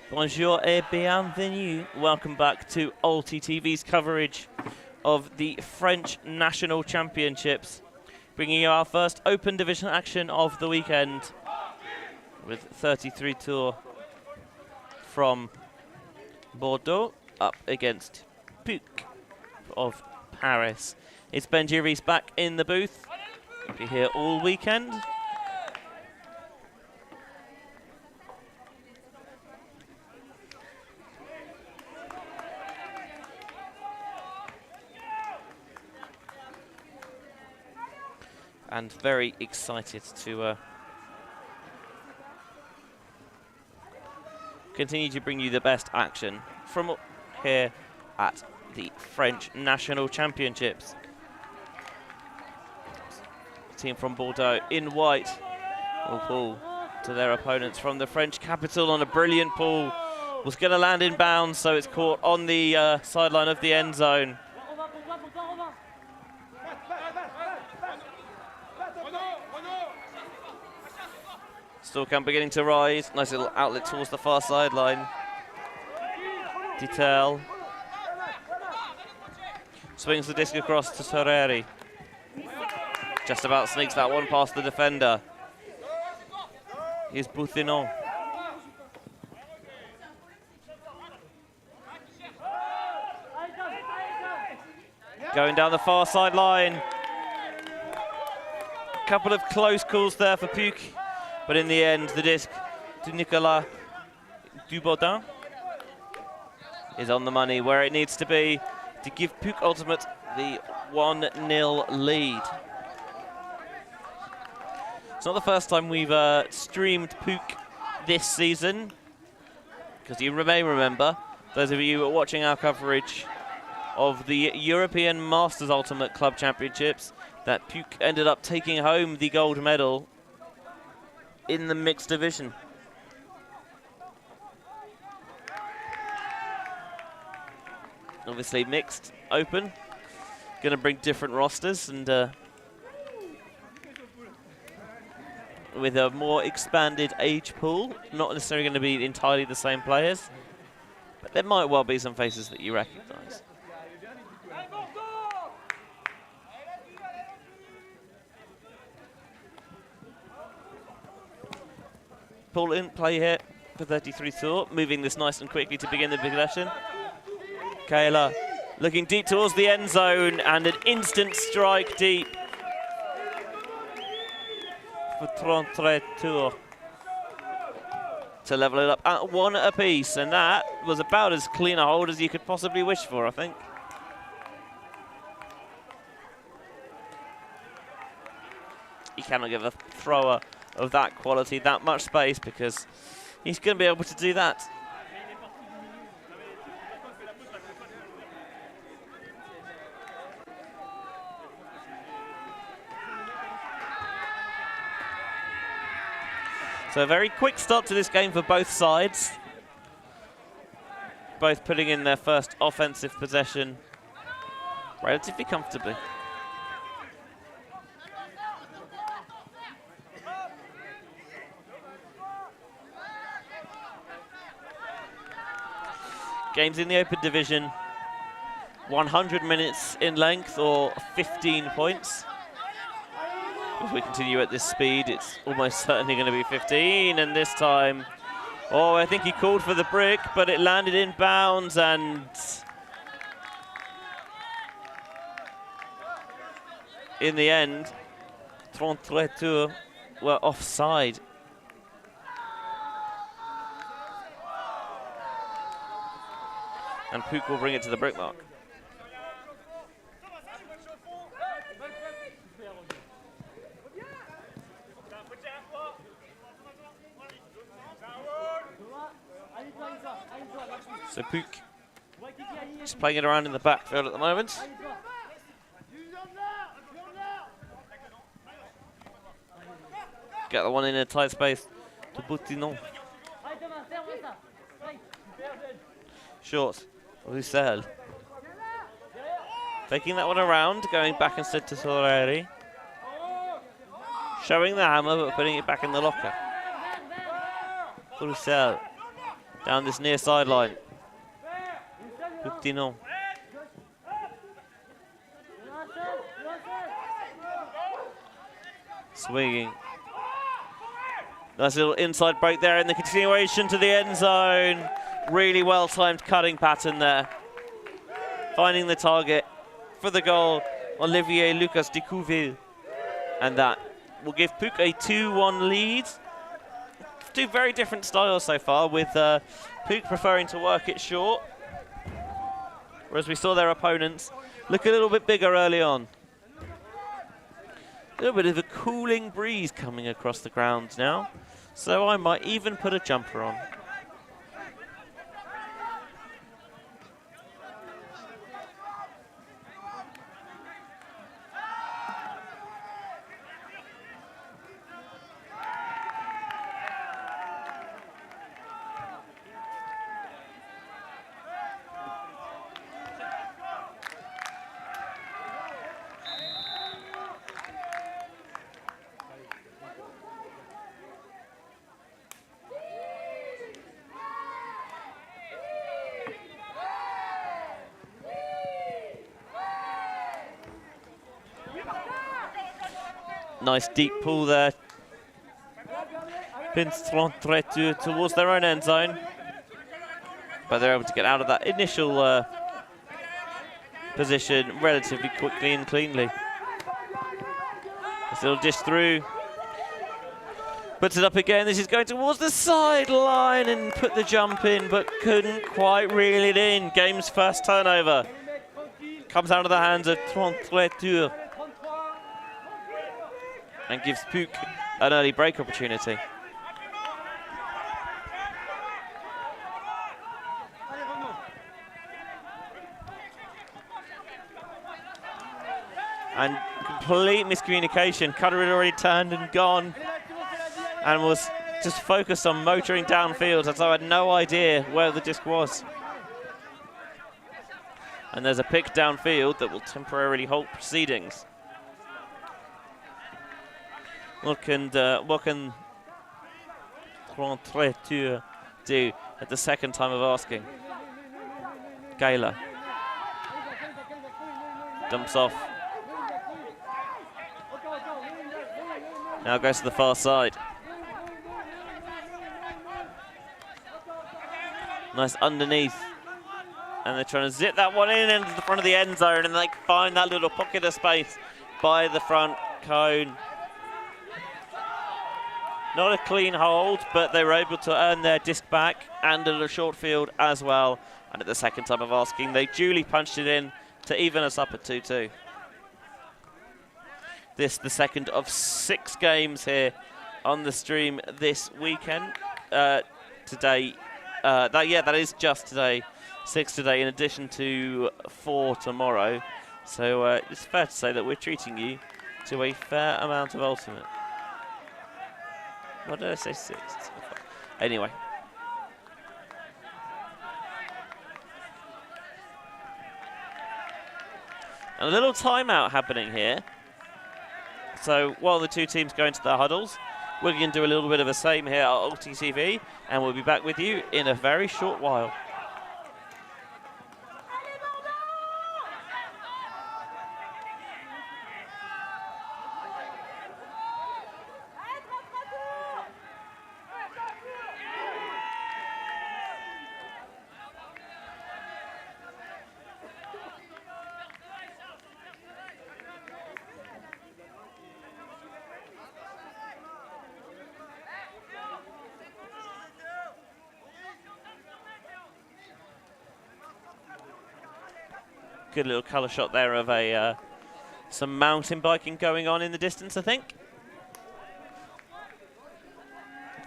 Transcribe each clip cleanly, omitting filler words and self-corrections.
Bonjour et bienvenue. Welcome back to ULTI.TV's coverage of the French National Championships, bringing you our first open division action of the weekend with 33 tours from Bordeaux up against PUC of Paris. It's Benji Rees back in the booth. He'll be here all weekend. And very excited to continue to bring you the best action from here at the French National Championships. The team from Bordeaux in white will pull to their opponents from the French capital on a brilliant pull. Was going to land in bounds, so it's caught on the sideline of the end zone. Storkamp beginning to rise. Nice little outlet towards the far sideline. Detail. Swings the disc across to Toreri. Just about sneaks that one past the defender. Here's Bouthinon. Going down the far sideline. Couple of close calls there for PUC. But in the end, the disc to Nicolas Dubaudin is on the money where it needs to be to give PUC Ultimate the 1-0 lead. It's not the first time we've streamed PUC this season, because you may remember, those of you who are watching our coverage of the European Masters Ultimate Club Championships, that PUC ended up taking home the gold medal in the mixed division. Obviously mixed, open, going to bring different rosters, and with a more expanded age pool, not necessarily going to be entirely the same players, but there might well be some faces that you recognise. Pull in play here for 33 tour, moving this nice and quickly to begin the possession. Kayla looking deep towards the end zone, and an instant strike deep for 33 tour to level it up at 1 apiece, and that was about as clean a hold as you could possibly wish for, I think. cannot give a thrower of that quality that much space, because he's going to be able to do that. So a very quick start to this game for both sides. Both putting in their first offensive possession relatively comfortably. Games in the open division, 100 minutes in length or 15 points. If we continue at this speed, it's almost certainly going to be 15, and this time, oh, I think he called for the brick, but it landed in bounds, and in the end, 33 Tours were offside. And PUC will bring it to the brick mark. So PUC just playing it around in the backfield at the moment. Get the one in a tight space to Boutinon. Short, Roussel. Taking that one around, going back instead to Soleri. Showing the hammer, but putting it back in the locker. Roussel down this near sideline. Boutinon. Swinging. Nice little inside break there in the continuation to the end zone. Really well-timed cutting pattern there. Finding the target for the goal, Olivier Lucas de Couville. And that will give PUC a 2-1 lead. Two very different styles so far, with PUC preferring to work it short, whereas we saw their opponents look a little bit bigger early on. A little bit of a cooling breeze coming across the ground now, so I might even put a jumper on. Nice deep pull there. Pins 33 towards their own end zone. But they're able to get out of that initial position relatively quickly and cleanly. This little dish through. Puts it up again. This is going towards the sideline and put the jump in, but couldn't quite reel it in. Game's first turnover. Comes out of the hands of 33 Tours. And gives PUC an early break opportunity. And complete miscommunication. Cutter had already turned and gone, and was just focused on motoring downfield, as I had no idea where the disc was. And there's a pick downfield that will temporarily halt proceedings. What can 33 Tours do at the second time of asking? Gala dumps off. Now goes to the far side. Nice underneath. And they're trying to zip that one in into the front of the end zone, and they find that little pocket of space by the front cone. Not a clean hold, but they were able to earn their disc back and at a short field as well. And at the second time of asking, they duly punched it in to even us up at 2-2. this the second of 6 games here on the stream this weekend. Today, that is just today. 6 today, in addition to 4 tomorrow. So it's fair to say that we're treating you to a fair amount of ultimate. What did I say? 6? Anyway. A little timeout happening here. So while the 2 teams go into their huddles, we're going to do a little bit of the same here at ULTI.TV, and we'll be back with you in a very short while. Good little colour shot there of some mountain biking going on in the distance, I think.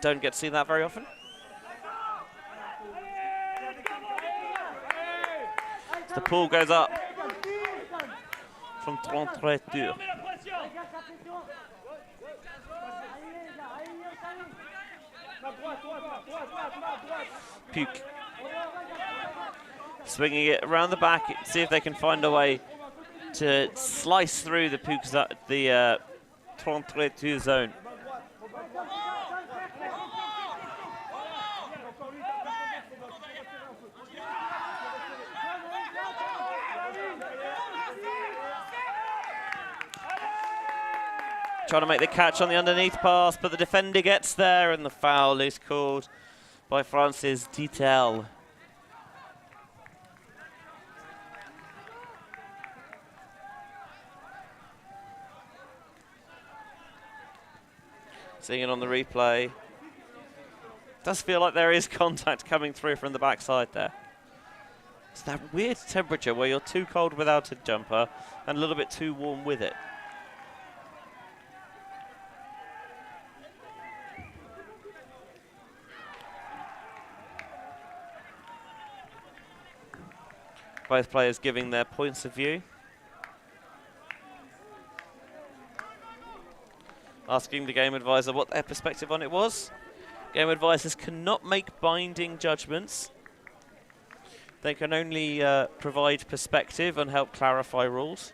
Don't get to see that very often. So the pool goes up from 33 tours. PUC swinging it around the back, see if they can find a way to slice through the PUC, the 33 zone. Trying to make the catch on the underneath pass, but the defender gets there, and the foul is called by Francis Dietel. Seeing it on the replay, does feel like there is contact coming through from the backside there. It's that weird temperature where you're too cold without a jumper and a little bit too warm with it. Both players giving their points of view. Asking the game advisor what their perspective on it was. Game advisors cannot make binding judgments. They can only provide perspective and help clarify rules.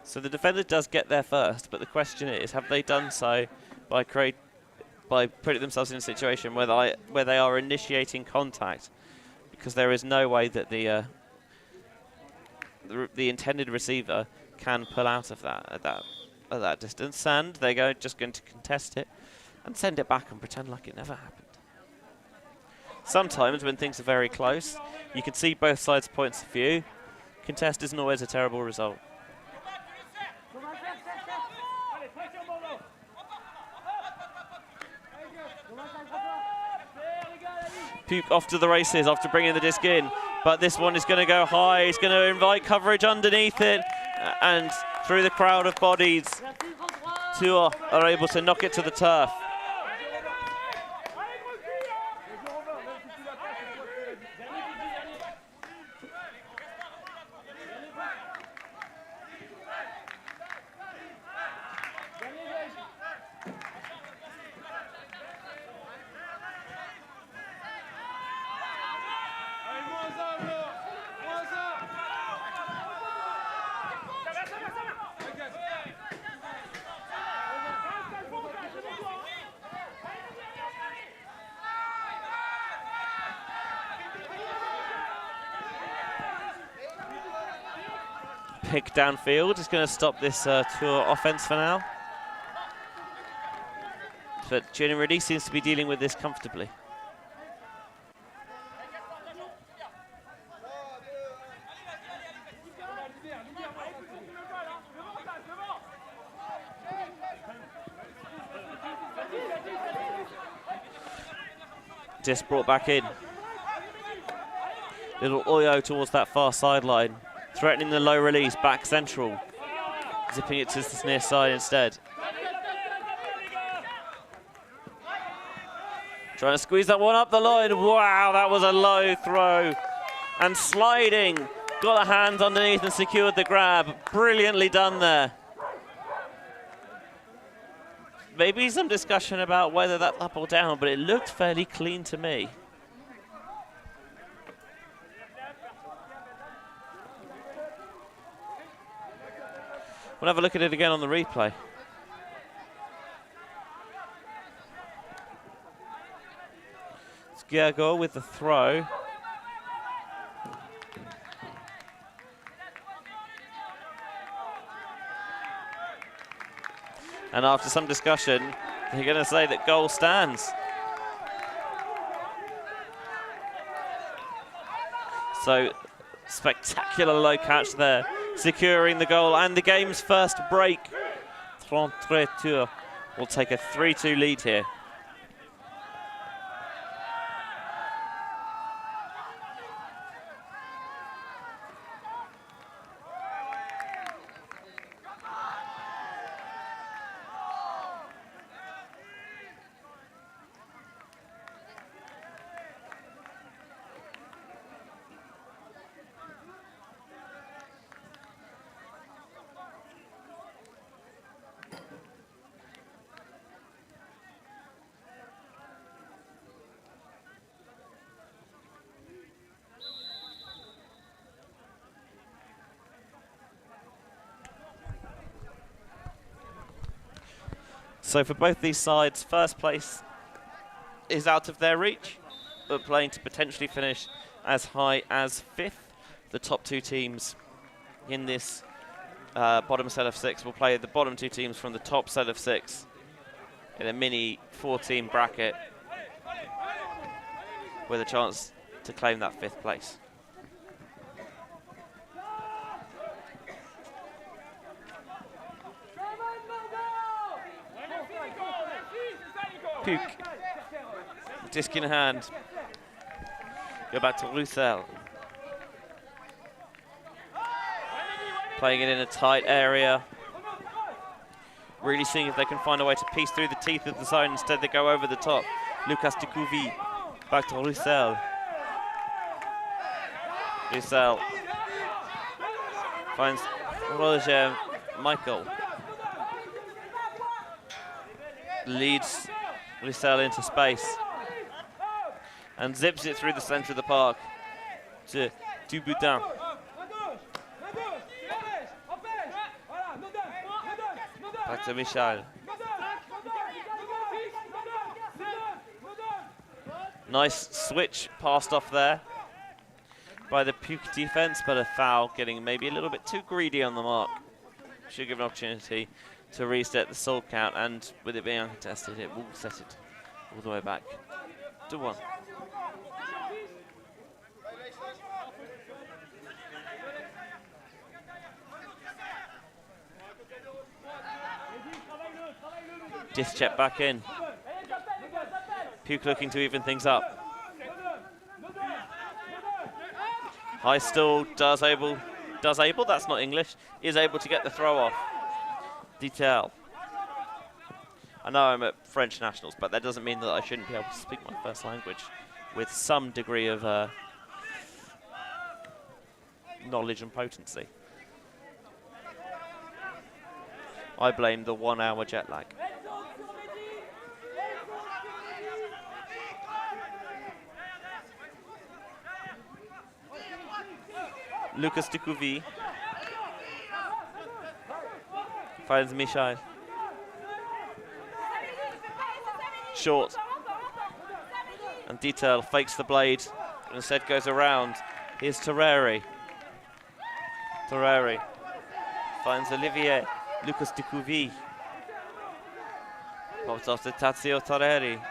So the defender does get there first, but the question is, have they done so by putting themselves in a situation where they are initiating contact, because there is no way that the intended receiver can pull out of that at that distance, and they're just going to contest it and send it back and pretend like it never happened. Sometimes when things are very close, you can see both sides' points of view. Contest isn't always a terrible result. PUC off to the races after bringing the disc in, but this one is going to go high. He's going to invite coverage underneath it, and through the crowd of bodies, Tours are able to knock it to the turf. Pick downfield is going to stop this Tours offense for now. But generally seems to be dealing with this comfortably. Disc brought back in. Little Oyo towards that far sideline. Threatening the low release, back central. Zipping it to the near side instead. Trying to squeeze that one up the line. Wow, that was a low throw. And sliding. Got a hand underneath and secured the grab. Brilliantly done there. Maybe some discussion about whether that's up or down, but it looked fairly clean to me. We'll have a look at it again on the replay. It's Gergo with the throw. And after some discussion, they're going to say that goal stands. So, spectacular low catch there, securing the goal and the game's first break. 33 tours will take a 3-2 lead here. So for both these sides, first place is out of their reach, but playing to potentially finish as high as 5th. The top 2 teams in this bottom set of 6 will play the bottom 2 teams from the top set of 6 in a mini 4-team bracket with a chance to claim that 5th place. PUC. Disc in hand. Go back to Roussel. Playing it in a tight area. Really seeing if they can find a way to piece through the teeth of the zone. Instead, they go over the top. Lucas de Couvy. Back to Roussel. Roussel finds Roger Michael. Leads Roussel into space and zips it through the centre of the park to Duboudin. Back to Michel. Nice switch passed off there by the PUC defence, but a foul, getting maybe a little bit too greedy on the mark. Should give an opportunity to reset the soul count, and with it being uncontested, it will set it all the way back to 1. Disc check back in. PUC looking to even things up. High stall, does able, that's not English, is able to get the throw off. Detail. I know I'm at French Nationals, but that doesn't mean that I shouldn't be able to speak my first language with some degree of knowledge and potency. I blame the 1-hour jet lag. Lucas de Couvy finds Michel. Short. And Detail fakes the blade and instead goes around. Here's Terreri. Terreri finds Olivier. Lucas de Couvy. Pops off to Tazio Terreri.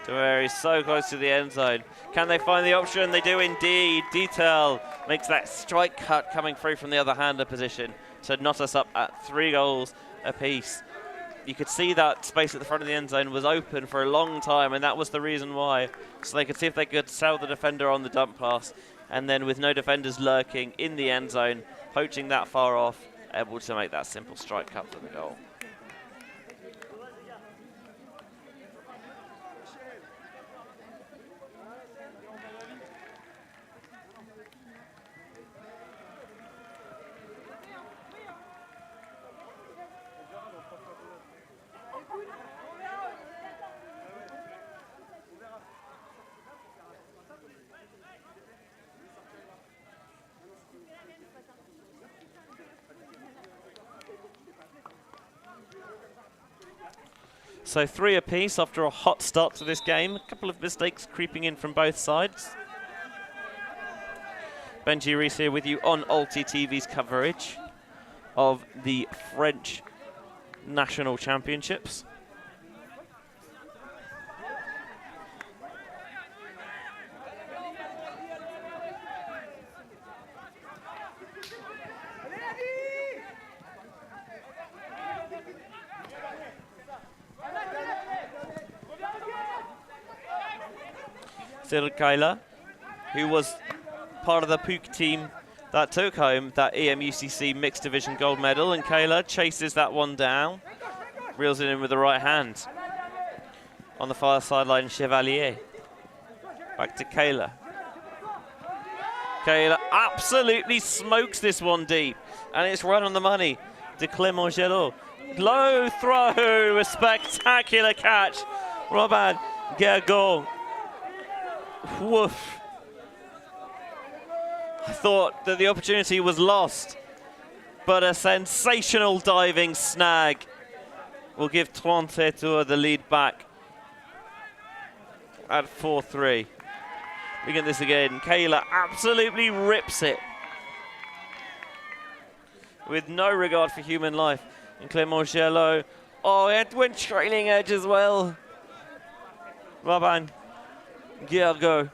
Terreri so close to the end zone. Can they find the option? They do indeed. Detail makes that strike cut coming through from the other hander position to knot us up at 3 goals apiece. you could see that space at the front of the end zone was open for a long time, and that was the reason why. So they could see if they could sell the defender on the dump pass, and then with no defenders lurking in the end zone, poaching that far off, able to make that simple strike cut for the goal. So 3 apiece after a hot start to this game. A couple of mistakes creeping in from both sides. Benji Rees here with you on ULTI.TV's coverage of the French National Championships. Kayla, who was part of the PUC team that took home that EMUCC mixed division gold medal, and Kayla chases that one down, reels it in with the right hand. On the far sideline, Chevalier. Back to Kayla. Kayla absolutely smokes this one deep, and it's right on the money to Clément Gelot. Low throw, a spectacular catch. Robin Gergaud. Woof. I thought that the opportunity was lost, but a sensational diving snag will give Trente-Tours the lead back at 4-3. We get this again. Kayla absolutely rips it with no regard for human life. And Clément Gelot, oh, it went trailing edge as well. Robin Gergaud.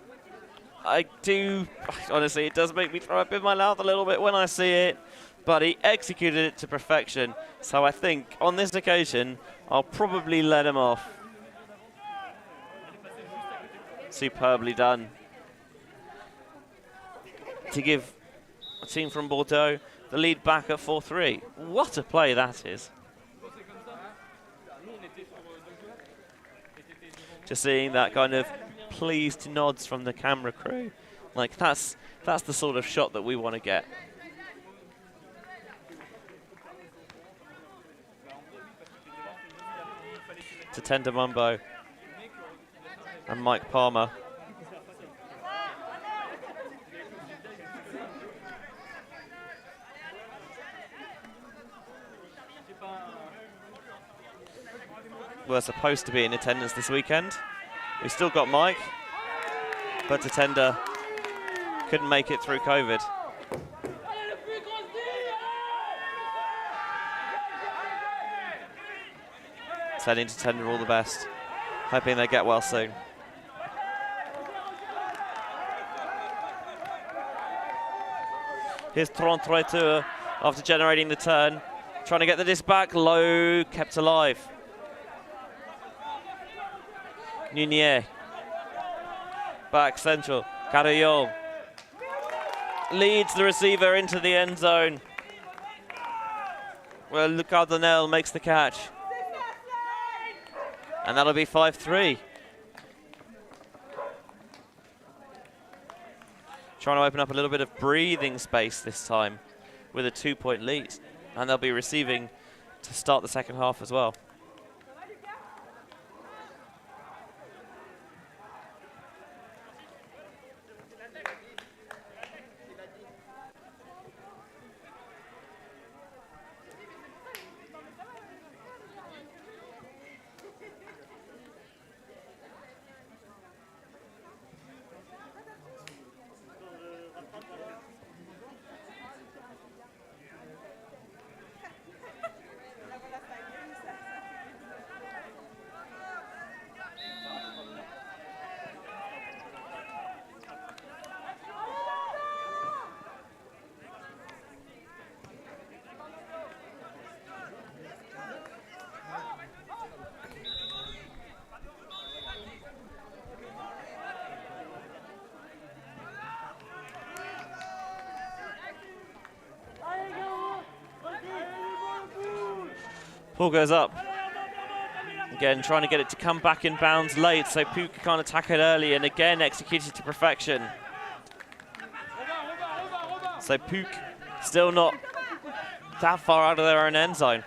Honestly, it does make me throw up in my mouth a little bit when I see it, but he executed it to perfection. So I think on this occasion, I'll probably let him off. Superbly done. To give a team from Bordeaux the lead back at 4-3. What a play that is. Just seeing that kind of pleased nods from the camera crew. Like, that's the sort of shot that we want to get. To Tender Mumbo and Mike Palmer. We're supposed to be in attendance this weekend. We've still got Mike, but Tatenda couldn't make it through COVID. Sending Tatenda all the best, hoping they get well soon. Here's Trente-Tours after generating the turn, trying to get the disc back, low, kept alive. Nunier, back central, Carayol leads the receiver into the end zone, where Le Cardinal makes the catch. And that'll be 5-3. Trying to open up a little bit of breathing space this time with a 2-point lead. And they'll be receiving to start the second half as well. Ball goes up. Again, trying to get it to come back in bounds late, so PUC can't attack it early, and again executed to perfection. So PUC still not that far out of their own end zone.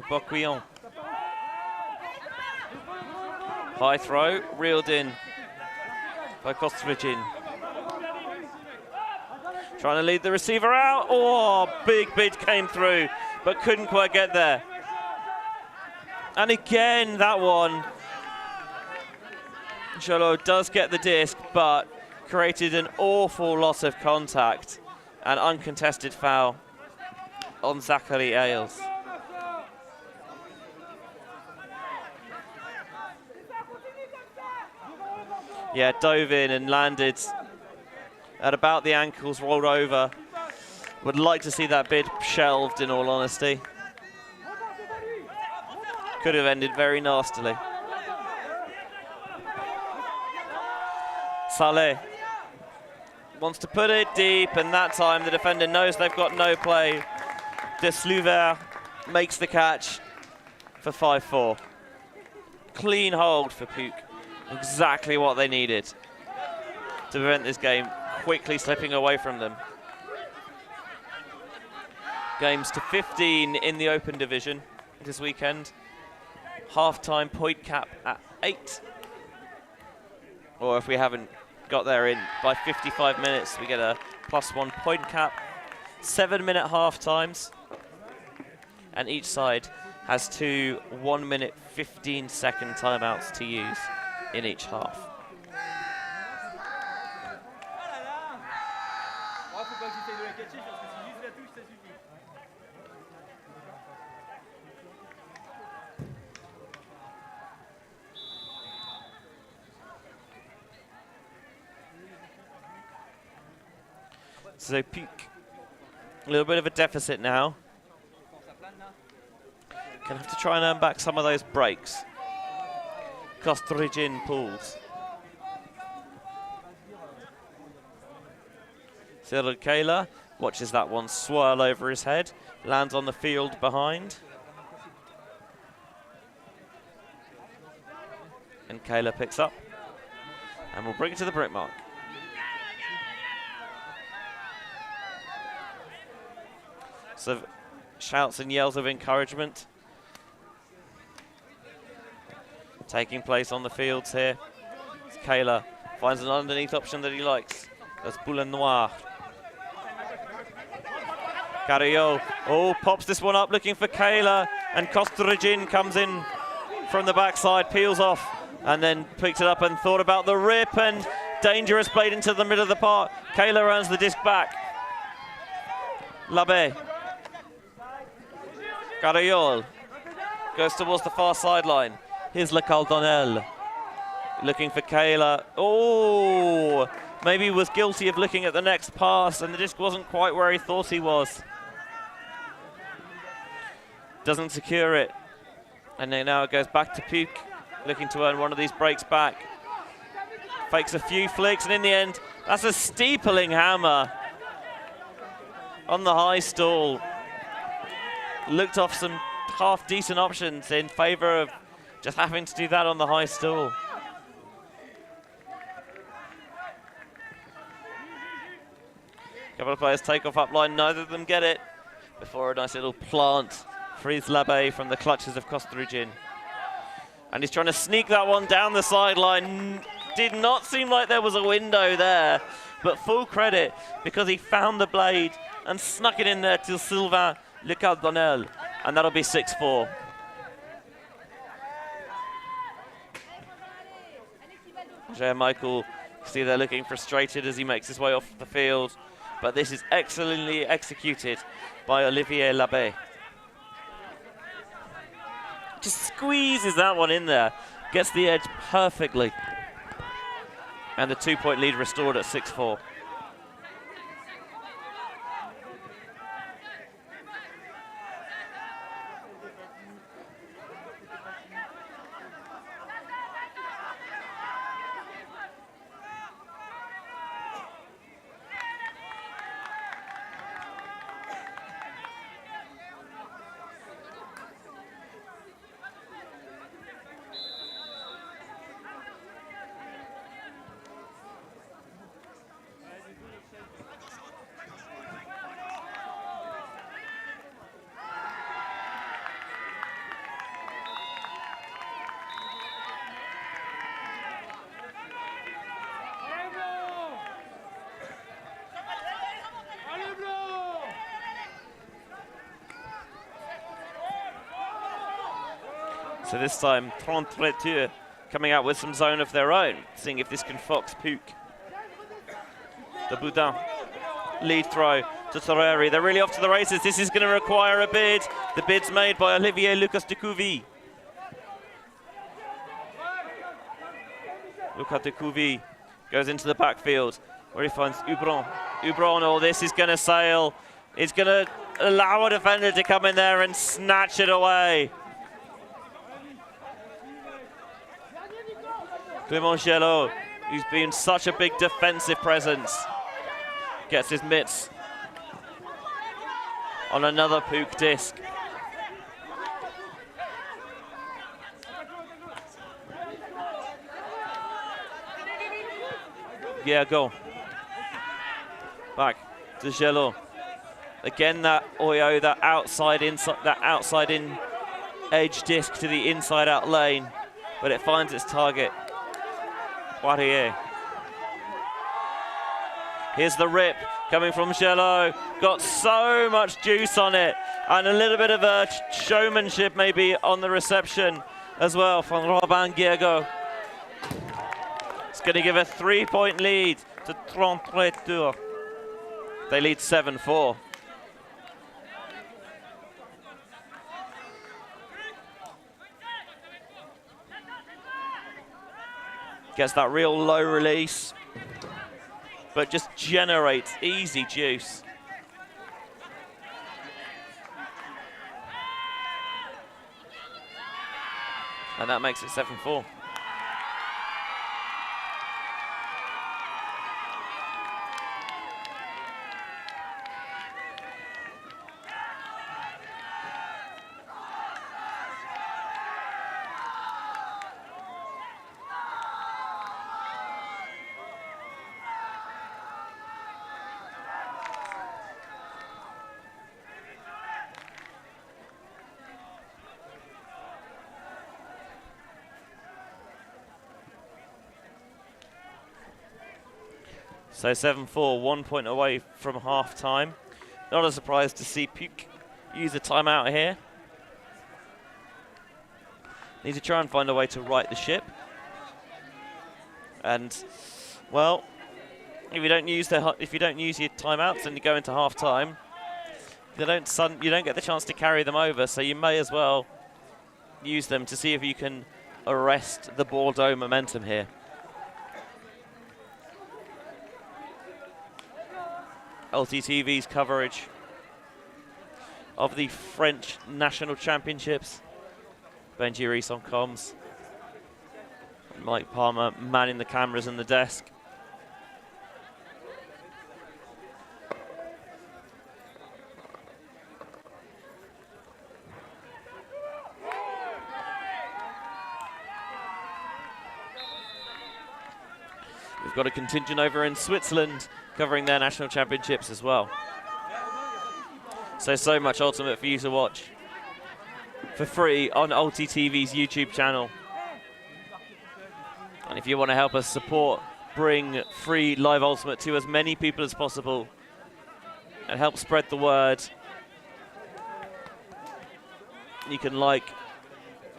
Boquillon. High throw, reeled in by Kostovicin. Trying to lead the receiver out. Oh, big bid came through, but couldn't quite get there. And again, that one. Shardlow does get the disc, but created an awful lot of contact. An uncontested foul on Zachary Ailes. Yeah, dove in and landed at about the ankles, rolled over. Would like to see that bid shelved, in all honesty. Could have ended very nastily. Saleh wants to put it deep, and that time the defender knows they've got no play. De Sluver makes the catch for 5-4. Clean hold for PUC. Exactly what they needed to prevent this game quickly slipping away from them. Games to 15 in the Open Division this weekend. Half-time point cap at 8. Or if we haven't got there in by 55 minutes, we get a +1 point cap. 7-minute half-times. And each side has 2 1-minute 15-second timeouts to use in each half. So PUC, a little bit of a deficit now. Gonna have to try and earn back some of those breaks. Kostovicin pulls. Cyril Kayla watches that one swirl over his head, lands on the field behind. And Kayla picks up and will bring it to the brick mark. So shouts and yells of encouragement taking place on the fields here. Kayla finds an underneath option that he likes. That's Boule Noir. Carrillo, pops this one up looking for Kayla, and Kostovicin comes in from the backside, peels off, and then picked it up and thought about the rip, and dangerous played into the middle of the park. Kayla earns the disc back. Labé. Carrillo goes towards the far sideline. Here's Le Caldonel looking for Kayla. Oh, maybe he was guilty of looking at the next pass, and the disc wasn't quite where he thought he was. Doesn't secure it. And then now it goes back to PUC, looking to earn one of these breaks back. Fakes a few flicks, and in the end, that's a steepling hammer on the high stall. Looked off some half-decent options in favor of just having to do that on the high stall. Couple of players take off up line, neither of them get it, before a nice little plant frees Labé from the clutches of Kostovicin. And he's trying to sneak that one down the sideline. Did not seem like there was a window there, but full credit because he found the blade and snuck it in there to Sylvain Le Caldonel, and that'll be 6-4. Michael, see they're looking frustrated as he makes his way off the field, but this is excellently executed by Olivier Labé. Just squeezes that one in there, gets the edge perfectly, and the 2-point lead restored at 6-4. So this time, 33 coming out with some zone of their own, seeing if this can fox PUC. The Boudin lead throw to Toreri. They're really off to the races. This is going to require a bid. The bid's made by Olivier Lucas de Couvy. Lucas de Couvy goes into the backfield where he finds Ubron. Ubron, oh, this is going to sail. It's going to allow a defender to come in there and snatch it away. Clément Gelot, who's been such a big defensive presence, gets his mitts on another PUC disc. Yeah, go. Back to Gelot. Again, that Oyo, that outside in edge disc to the inside out lane, but it finds its target. Poirier. Here's the rip coming from Gelot. Got so much juice on it, and a little bit of a showmanship maybe on the reception as well from Robin Guergo. It's going to give a 3-point lead to 33. They lead 7-4. Gets that real low release, but just generates easy juice. And that makes it 7-4. So 7-4, 1 point away from half time. Not a surprise to see PUC use a timeout here. Need to try and find a way to right the ship. And, well, if you don't use your timeouts and you go into half time, you don't get the chance to carry them over. So you may as well use them to see if you can arrest the Bordeaux momentum here. ULTI.TV's coverage of the French National Championships. Benji Rees on comms. Mike Palmer manning the cameras and the desk. We've got a contingent over in Switzerland covering their national championships as well. So much Ultimate for you to watch for free on ULTI.TV's YouTube channel. And if you want to help us support, bring free live Ultimate to as many people as possible and help spread the word, you can like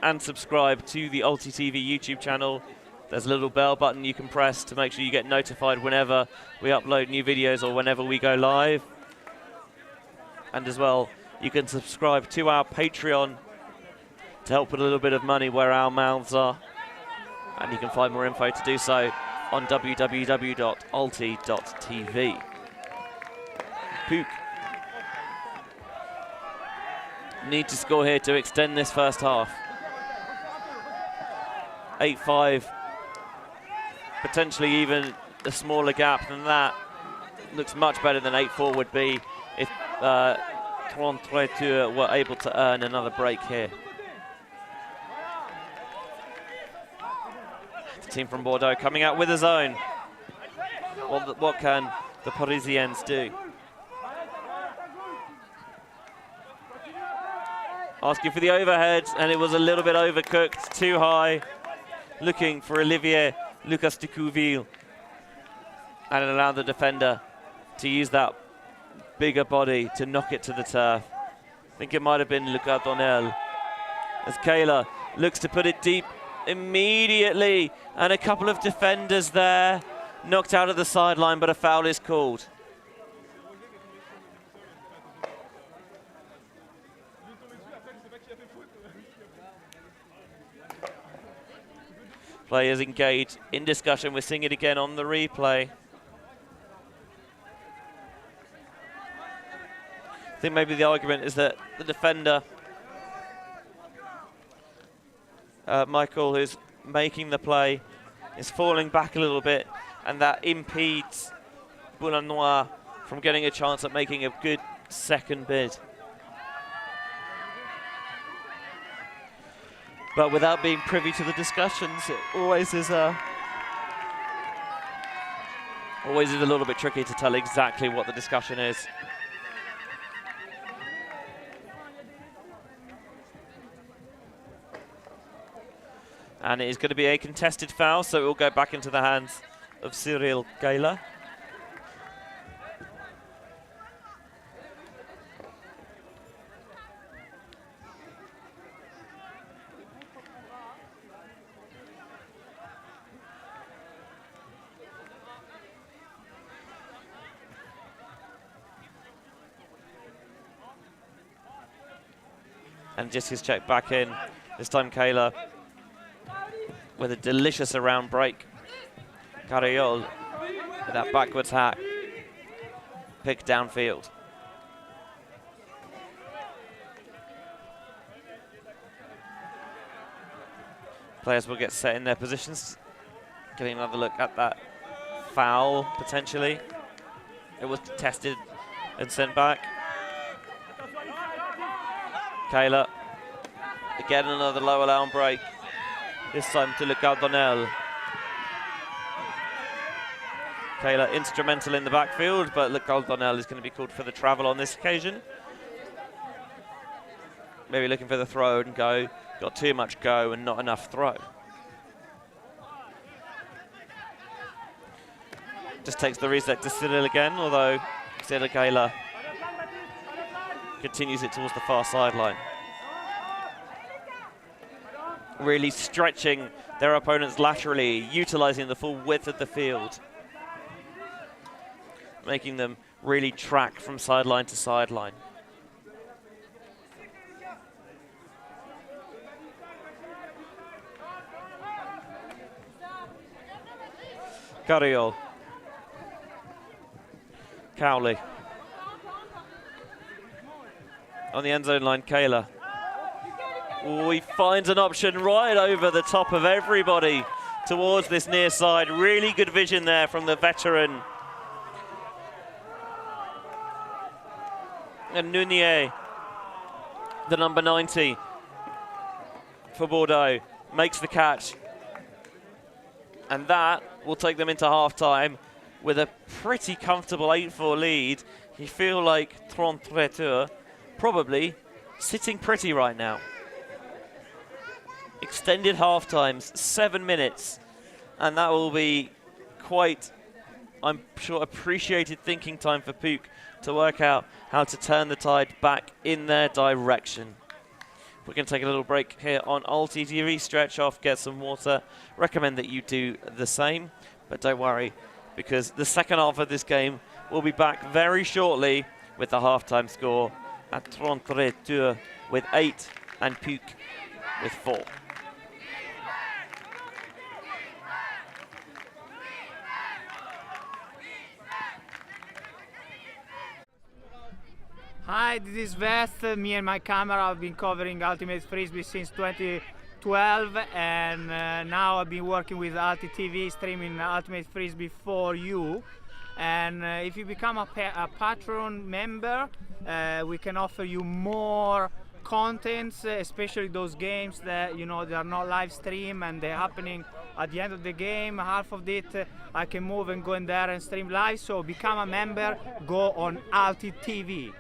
and subscribe to the ULTI.TV YouTube channel. There's a little bell button you can press to make sure you get notified whenever we upload new videos or whenever we go live. And as well, you can subscribe to our Patreon to help put a little bit of money where our mouths are. And you can find more info to do so on www.ulti.tv. PUC need to score here to extend this first half. 8-5. Potentially even a smaller gap than that. Looks much better than 8-4 would be if 33 were able to earn another break here. The team from Bordeaux coming out with a zone. What can the Parisiens do? Asking for the overhead, and it was a little bit overcooked, too high. Looking for Olivier Lucas de Couville, and it allowed the defender to use that bigger body to knock it to the turf. I think it might have been Lucas Donnel. As Kayla looks to put it deep immediately, and a couple of defenders there knocked out of the sideline, but a foul is called. Players engaged in discussion. We're seeing it again on the replay. I think maybe the argument is that the defender, Michael, who's making the play, is falling back a little bit, and that impedes Boulanois from getting a chance at making a good second bid. But without being privy to the discussions, it always is a little bit tricky to tell exactly what the discussion is. And it is going to be a contested foul, so it will go back into the hands of Cyril Gaila. And just his check back in. This time Kayla with a delicious around break. Carriol with that backwards hack. Pick downfield. Players will get set in their positions. Getting another look at that foul, potentially. It was tested and sent back. Kayla, again another low allowed break, this time to Le Cardonnel. Kayla instrumental in the backfield, but Le Cardonnel is going to be called for the travel on this occasion. Maybe looking for the throw and go, got too much go and not enough throw. Just takes the reset to Cyril again, although Cyril Kayla continues it towards the far sideline. Really stretching their opponents laterally, utilizing the full width of the field, making them really track from sideline to sideline. Carriol. Cowley. On the end zone line, Kayla. Ooh, he finds an option right over the top of everybody towards this near side. Really good vision there from the veteran. And Nunier, the number 90 for Bordeaux, makes the catch. And that will take them into half-time with a pretty comfortable 8-4 lead. You feel like 33 probably sitting pretty right now. Extended half times, 7 minutes, and that will be quite, I'm sure, appreciated thinking time for PUC to work out how to turn the tide back in their direction. We're going to take a little break here on ULTI.TV, stretch off, get some water. Recommend that you do the same, but don't worry, because the second half of this game will be back very shortly with the halftime score at 33 with 8 and PUC with 4. Hi, this is Vest. Me and my camera have been covering Ultimate Frisbee since 2012, and now I've been working with ULTI.TV, streaming Ultimate Frisbee for you. And if you become a Patreon member, we can offer you more contents, especially those games that, you know, they are not live stream and they're happening at the end of the game. Half of it I can move and go in there and stream live. So become a member, go on ULTI.TV.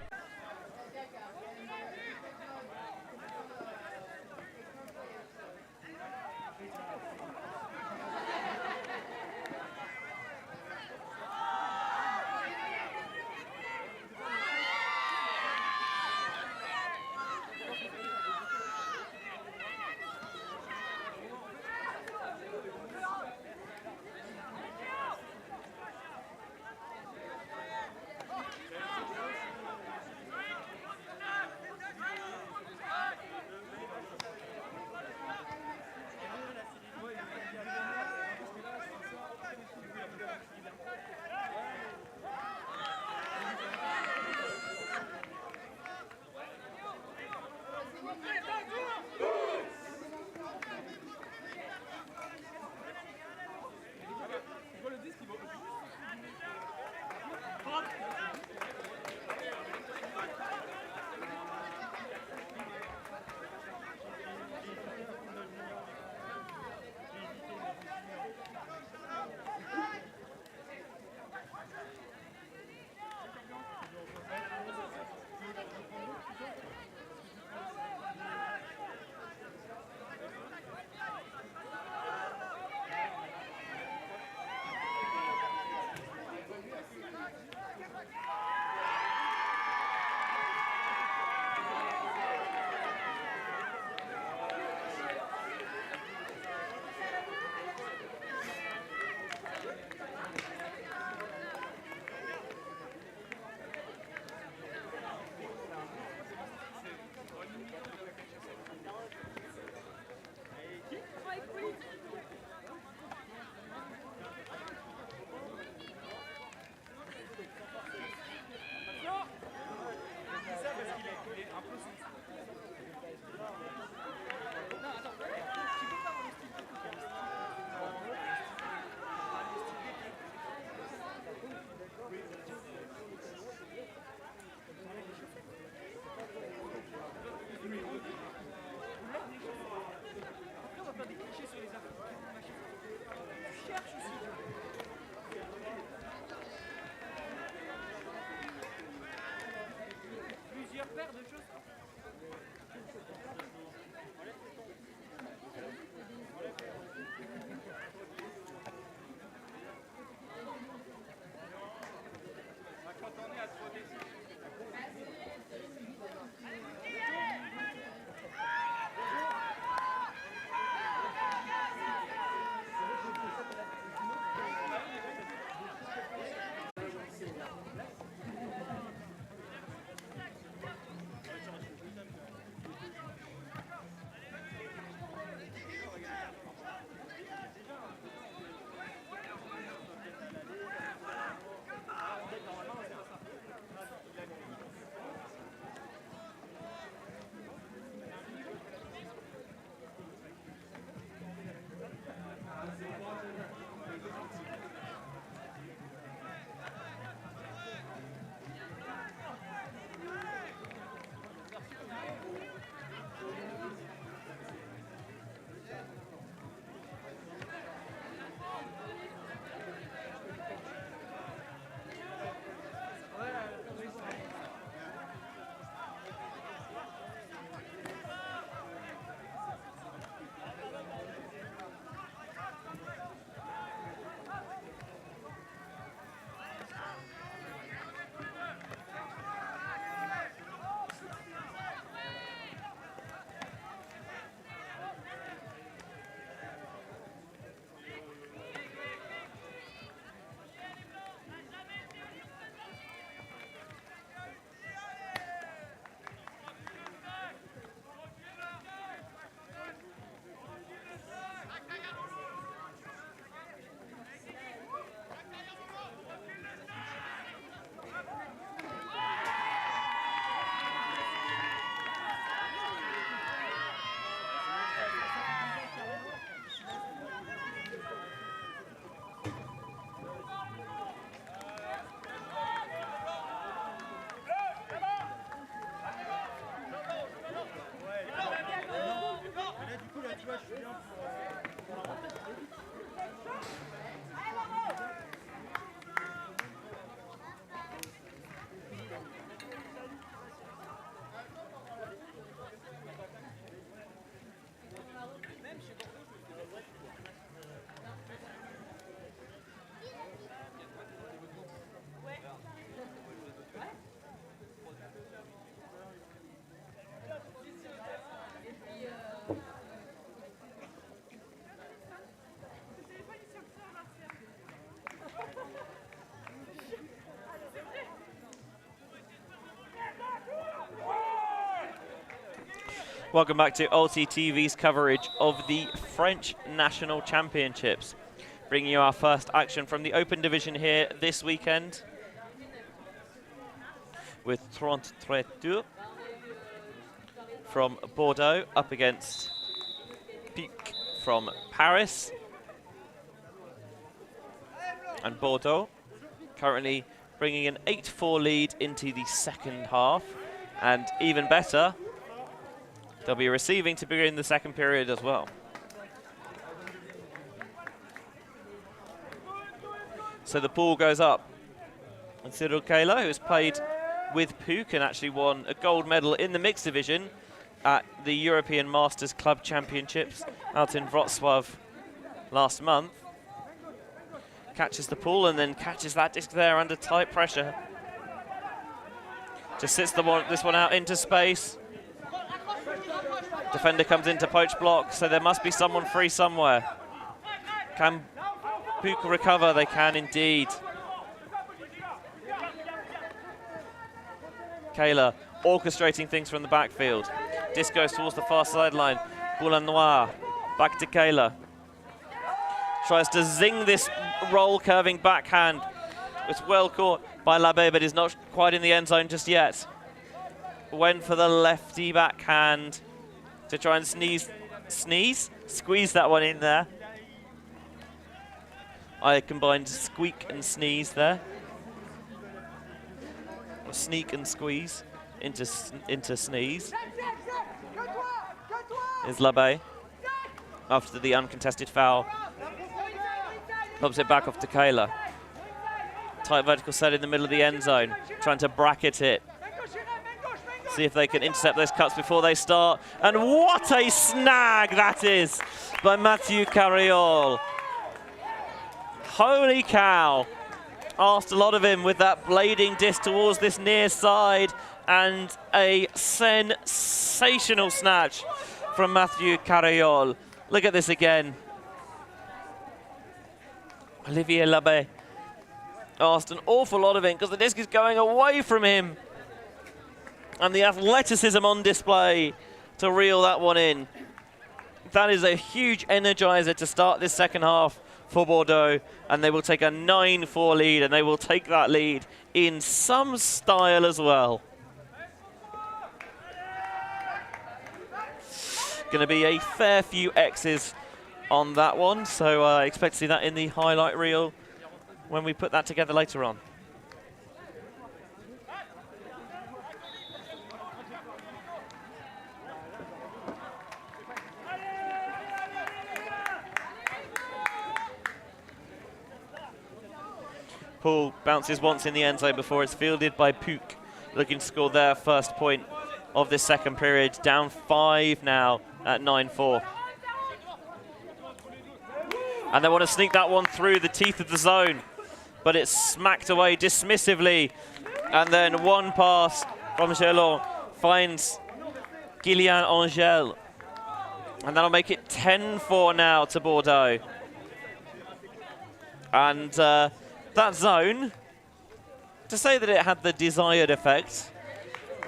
Welcome back to ULTI.TV's coverage of the French National Championships, bringing you our first action from the Open Division here this weekend with 33 Tours from Bordeaux up against PUC from Paris. And Bordeaux currently bringing an 8-4 lead into the second half, and even better, they'll be receiving to begin the second period as well. So the pool goes up. And Cyril Kayla, who's played with PUC and actually won a gold medal in the mixed division at the European Masters Club Championships out in Wrocław last month, catches the pool and then catches that disc there under tight pressure. Just sits this one out into space. Defender comes into poach block, so there must be someone free somewhere. Can PUC recover? They can indeed. Kayla orchestrating things from the backfield. Disc goes towards the far sideline. Boulin Noir, back to Kayla. Tries to zing this roll curving backhand. It's well caught by Labé, but is not quite in the end zone just yet. Went for the lefty backhand to try and squeeze that one in there. I combined squeak and sneeze there. Or sneak and squeeze into sneeze. Is Labé after the uncontested foul. Lobs it back off to Kayla. Tight vertical set in the middle of the end zone, trying to bracket it. See if they can intercept those cuts before they start. And what a snag that is by Mathieu Carriol. Holy cow. Asked a lot of him with that blading disc towards this near side, and a sensational snatch from Mathieu Carriol. Look at this again. Olivier Labé asked an awful lot of him because the disc is going away from him. And the athleticism on display to reel that one in. That is a huge energizer to start this second half for Bordeaux, and they will take a 9-4 lead, and they will take that lead in some style as well. Going to be a fair few X's on that one, so I expect to see that in the highlight reel when we put that together later on. Poole bounces once in the end zone before it's fielded by PUC, looking to score their first point of this second period. Down 5 now at 9-4. And they want to sneak that one through the teeth of the zone, but it's smacked away dismissively. And then one pass from Gelon finds Gillian Angel. And that'll make it 10-4 now to Bordeaux. And that zone, to say that it had the desired effect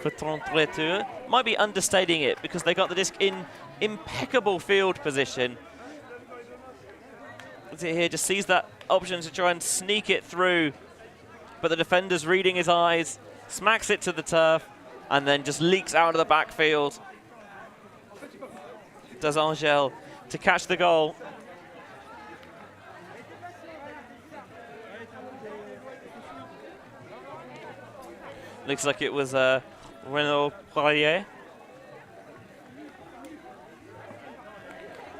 for 33 Tours, might be understating it, because they got the disc in impeccable field position. Here just sees that option to try and sneak it through, but the defender's reading his eyes, smacks it to the turf, and then just leaks out of the backfield. Does Angel to catch the goal. Looks like it was Renaud Poirier.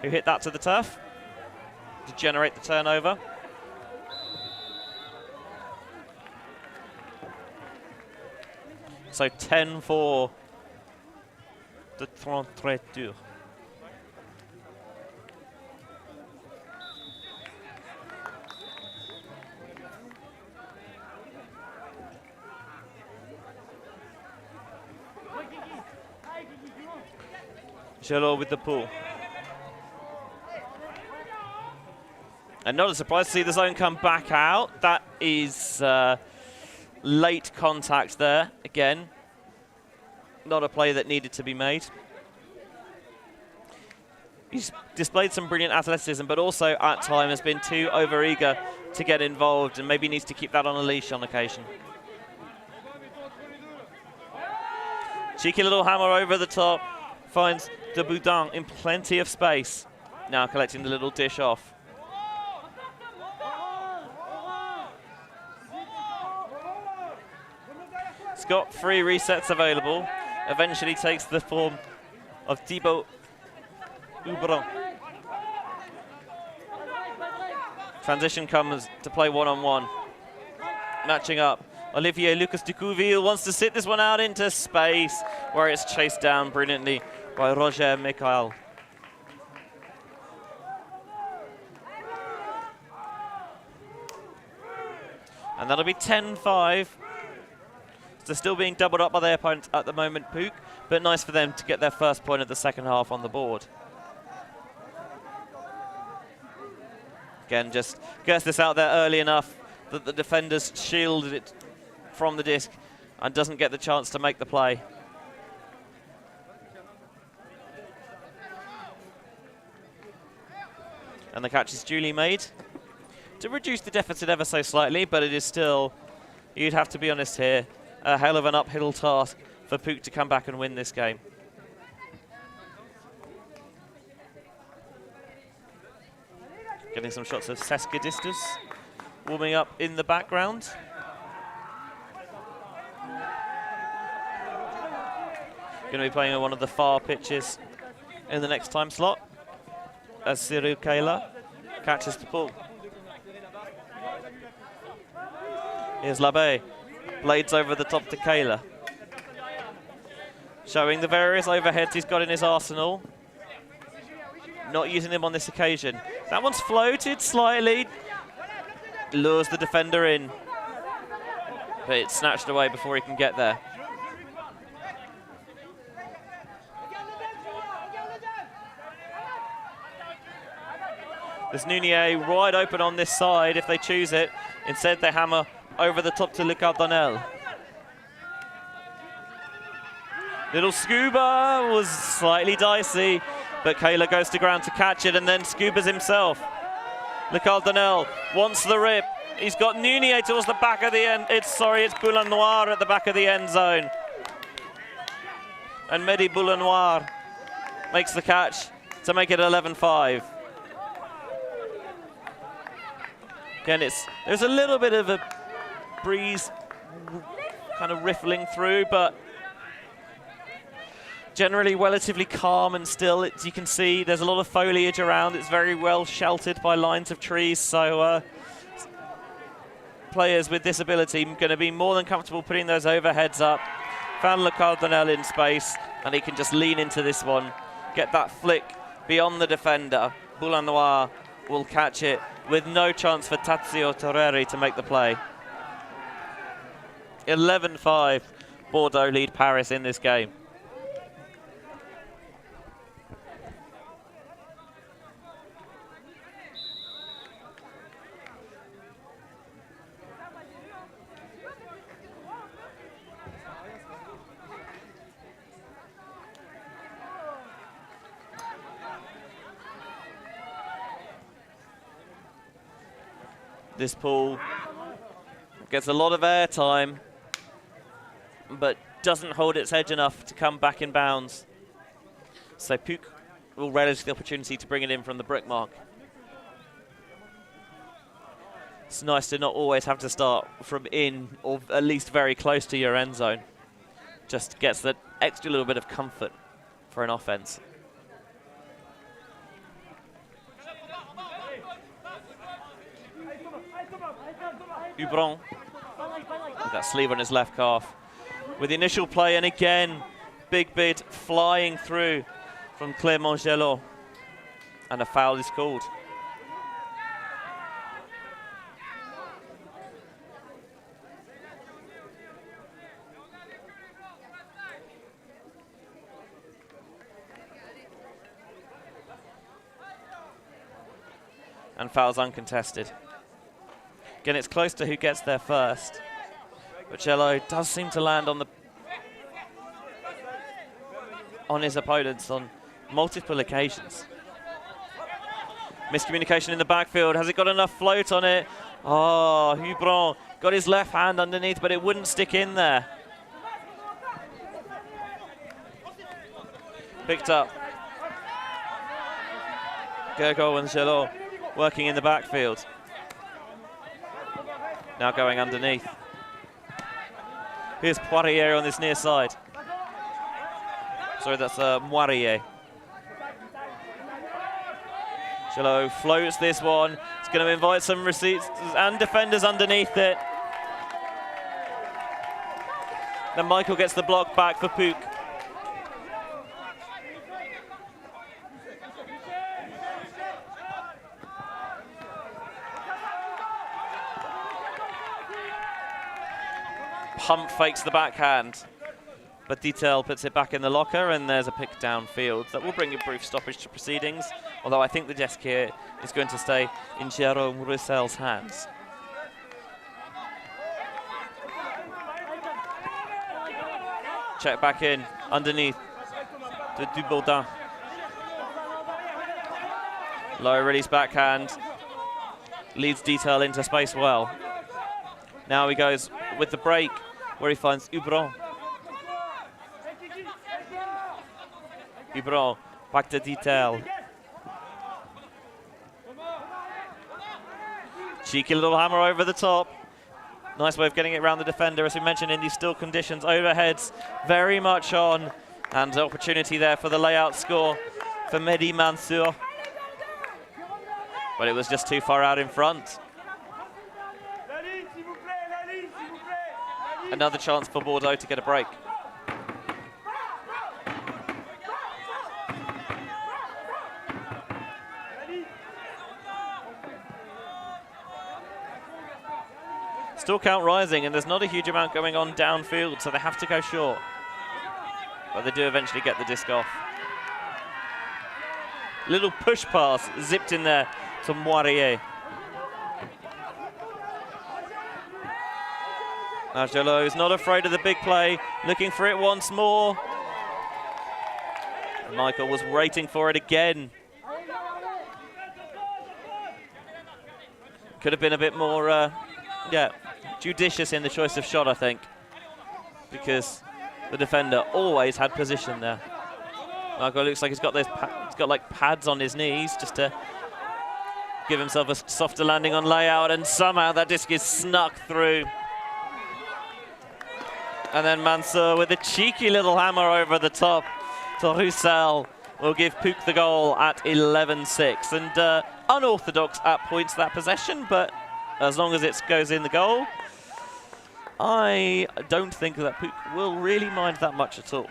who hit that to the turf to generate the turnover. So 10 for the 33 tours. Shardlow with the pull. And not a surprise to see the zone come back out. That is late contact there. Again, not a play that needed to be made. He's displayed some brilliant athleticism, but also at time has been too overeager to get involved and maybe needs to keep that on a leash on occasion. Cheeky little hammer over the top. Finds de Boudin in plenty of space. Now collecting the little dish off. He's got 3 resets available. Eventually takes the form of Thibaut Hubron. Transition comes to play one-on-one. Matching up. Olivier Lucas Ducouville wants to sit this one out into space, where it's chased down brilliantly by Roger Michael. And that'll be 10-5. They're still being doubled up by their opponent at the moment, PUC, but nice for them to get their first point of the second half on the board. Again, just gets this out there early enough that the defenders shielded it from the disc and doesn't get the chance to make the play. And the catch is duly made to reduce the deficit ever so slightly, but it is still, you'd have to be honest here, a hell of an uphill task for PUC to come back and win this game. Getting some shots of Seskadistas warming up in the background. Going to be playing on one of the far pitches in the next time slot as Cyril Kayla catches the ball. Here's Labé. Blades over the top to Kayla. Showing the various overheads he's got in his arsenal. Not using them on this occasion. That one's floated slightly. Lures the defender in. But it's snatched away before he can get there. There's Nunier wide open on this side if they choose it. Instead they hammer over the top to Le Cardonnel. Little scuba was slightly dicey, but Kayla goes to ground to catch it and then scubas himself. Le Cardonnel wants the rip. He's got Nunier towards the back of the end. It's Boulin Noir at the back of the end zone. And Mehdi Boulin Noir makes the catch to make it 11-5. Again, there's a little bit of a breeze kind of riffling through, but generally relatively calm and still. You can see there's a lot of foliage around. It's very well sheltered by lines of trees, so players with this ability are going to be more than comfortable putting those overheads up. Found Le Cardonnel in space, and he can just lean into this one, get that flick beyond the defender. Boulin Noir will catch it with no chance for Tazio Toreri to make the play. 11-5, Bordeaux lead Paris in this game. This pool gets a lot of airtime, but doesn't hold its edge enough to come back in bounds. So PUC will relish the opportunity to bring it in from the brick mark. It's nice to not always have to start from in, or at least very close to your end zone. Just gets that extra little bit of comfort for an offense. Hubron with that sleeve on his left calf. With the initial play, and again, big bid flying through from Clément Gelot. And a foul is called. And fouls uncontested. Again, it's close to who gets there first. But Gelot does seem to land on his opponents on multiple occasions. Miscommunication in the backfield. Has it got enough float on it? Oh, Hubron got his left hand underneath, but it wouldn't stick in there. Picked up. Gergo and Gelot working in the backfield. Now going underneath. Here's Poirier on this near side. Sorry, that's Moirier. Gelot floats this one. It's going to invite some receipts and defenders underneath it. Then Michael gets the block back for PUC. Pump fakes the backhand, but Detail puts it back in the locker, and there's a pick downfield that will bring a brief stoppage to proceedings, although I think the desk here is going to stay in Jérôme Roussel's hands. Check back in, underneath to Dubaudin. Low release backhand, leads Detail into space well. Now he goes with the break, where he finds Hubron. Hubron, back to Detail. Cheeky little hammer over the top. Nice way of getting it around the defender, as we mentioned, in these still conditions. Overheads very much on, and opportunity there for the layout score for Mehdi Mansour. But it was just too far out in front. Another chance for Bordeaux to get a break. Still count rising, and there's not a huge amount going on downfield, so they have to go short. But they do eventually get the disc off. Little push pass zipped in there to Moirier. Now Gelot is not afraid of the big play, looking for it once more. And Michael was waiting for it again. Could have been a bit more, judicious in the choice of shot, I think, because the defender always had position there. Michael looks like he's got like pads on his knees just to give himself a softer landing on layout, and somehow that disc is snuck through. And then Mansour with a cheeky little hammer over the top to Roussel will give PUC the goal at 11-6. And unorthodox at points that possession, but as long as it goes in the goal, I don't think that PUC will really mind that much at all.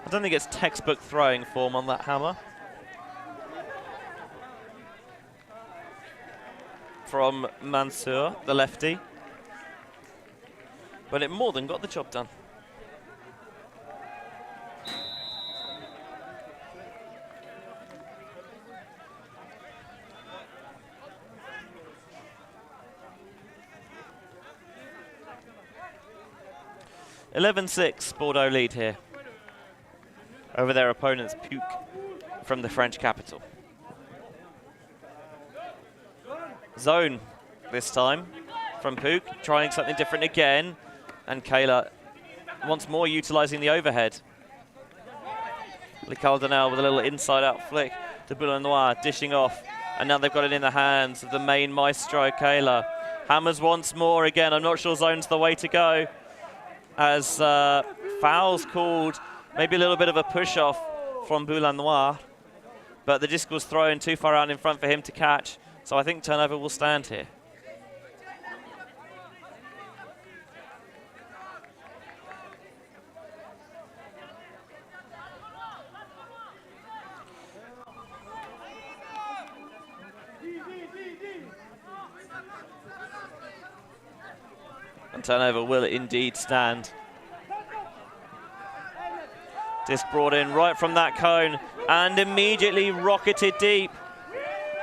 I don't think it's textbook throwing form on that hammer. From Mansour, the lefty. But it more than got the job done. (11-6) Bordeaux lead here over their opponents, PUC, from the French capital. Zone this time from PUC, trying something different again, and Kayla once more utilising the overhead. Le Cardinal with a little inside-out flick to Boulenois, dishing off And now they've got it in the hands of the main maestro, Kayla. Hammers once more again. I'm not sure zone's the way to go. As fouls called, maybe a little bit of a push-off from Boulanoir. But the disc was thrown too far out in front for him to catch. So I think turnover will stand here. And turnover will indeed stand. Disc brought in right from that cone and immediately rocketed deep.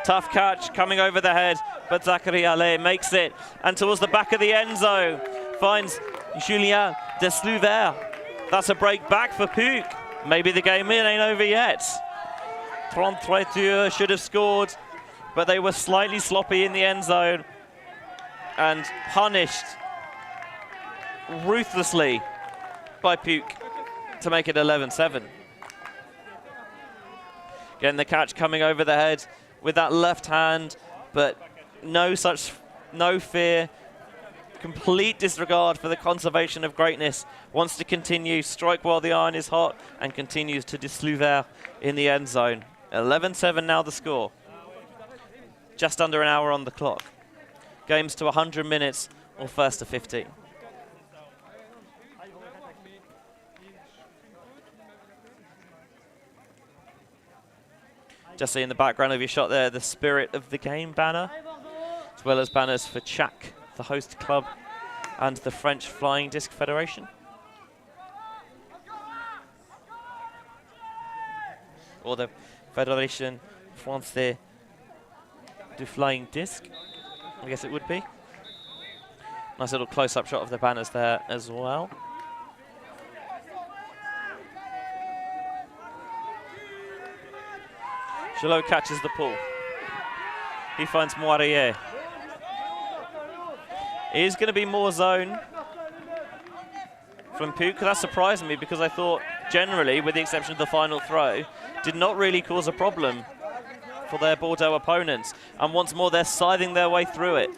Tough catch coming over the head, but Zachary Allais makes it. And towards the back of the end zone, finds Julien Deslouver. That's a break back for PUC. Maybe the game ain't over yet. 33 should have scored, but they were slightly sloppy in the end zone and punished ruthlessly by PUC to make it 11-7. Again, the catch coming over the head with that left hand, but no fear, complete disregard for the conservation of greatness. Wants to continue, strike while the iron is hot, and continues to Deslouver in the end zone. 11-7 now the score. Just under an hour on the clock. Games to 100 minutes or first to 15. Just see in the background of your shot there, the Spirit of the Game banner, as well as banners for CHAC, the host club, and the French Flying Disc Federation. Or the Fédération Française du Flying Disc, I guess it would be. Nice little close-up shot of the banners there as well. Shardlow catches the pull. He finds Moirier. It is going to be more zone from PUC. That surprised me because I thought generally, with the exception of the final throw, did not really cause a problem for their Bordeaux opponents. And once more, they're scything their way through it.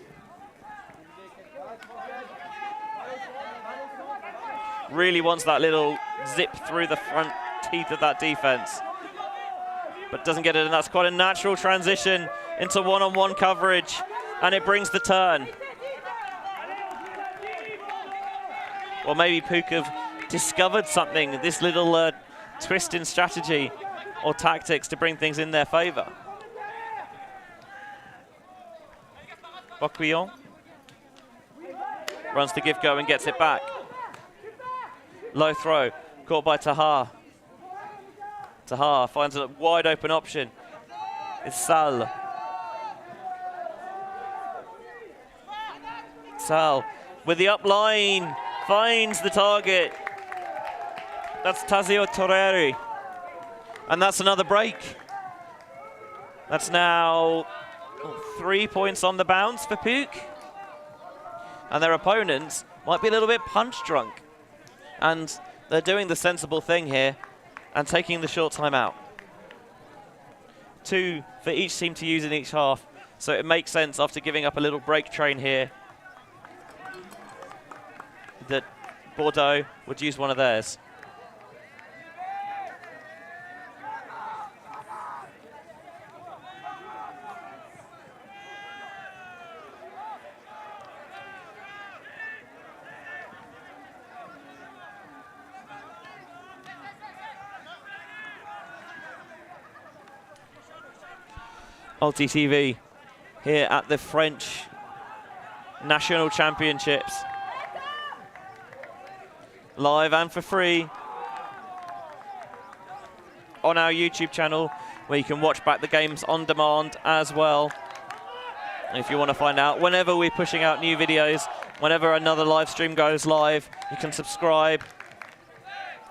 Really wants that little zip through the front teeth of that defense, but doesn't get it, and that's quite a natural transition into one-on-one coverage, and it brings the turn. Or maybe PUC have discovered something, this little twist in strategy or tactics to bring things in their favor. Boquillon runs to give go and gets it back. Low throw, caught by Tahar. Tahar finds a wide open option. It's Sal. Sal with the up line, finds the target. That's Tazio Toreri. And that's another break. That's now 3 points on the bounce for PUC. And their opponents might be a little bit punch drunk. And they're doing the sensible thing here and taking the short time out. 2 for each team to use in each half. So it makes sense after giving up a little break train here that Bordeaux would use one of theirs. ULTI.TV here at the French National Championships. Live and for free on our YouTube channel, where you can watch back the games on demand as well. And if you want to find out whenever we're pushing out new videos, whenever another live stream goes live, you can subscribe,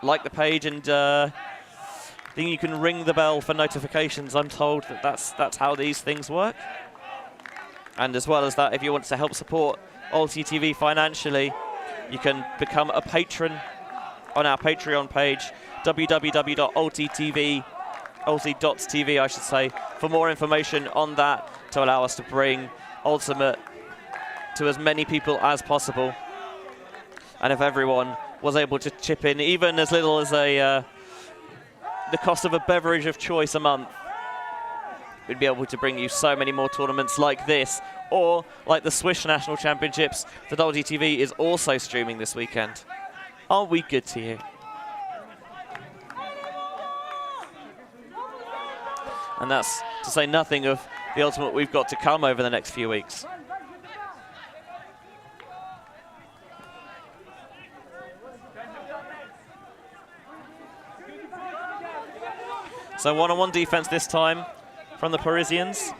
like the page, and then you can ring the bell for notifications. I'm told that that's how these things work. And as well as that, if you want to help support ULTI.TV financially, you can become a patron on our Patreon page, www.ulti.tv ULTI.TV, I should say, for more information on that to allow us to bring Ultimate to as many people as possible. And if everyone was able to chip in even as little as the cost of a beverage of choice a month, we'd be able to bring you so many more tournaments like this, or like the Swiss National Championships that ULTI.TV is also streaming this weekend. Aren't we good to you? And that's to say nothing of the ultimate we've got to come over the next few weeks. So one-on-one defense this time from the Parisians.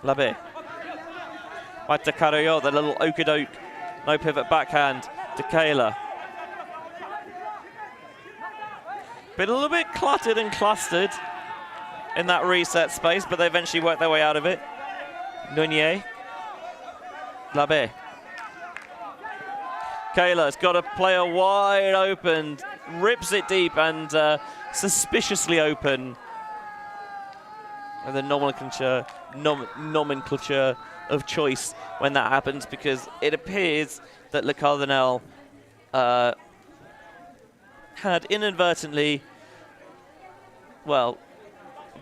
Labé. By De Carayol, the little okey-doke, no pivot backhand to Kayla. Been a little bit cluttered and clustered in that reset space, but they eventually work their way out of it. Nunier. Labé. Kayla's got a player wide open, rips it deep and suspiciously open. And the nomenclature of choice when that happens, because it appears that Le Cardinal had inadvertently, well,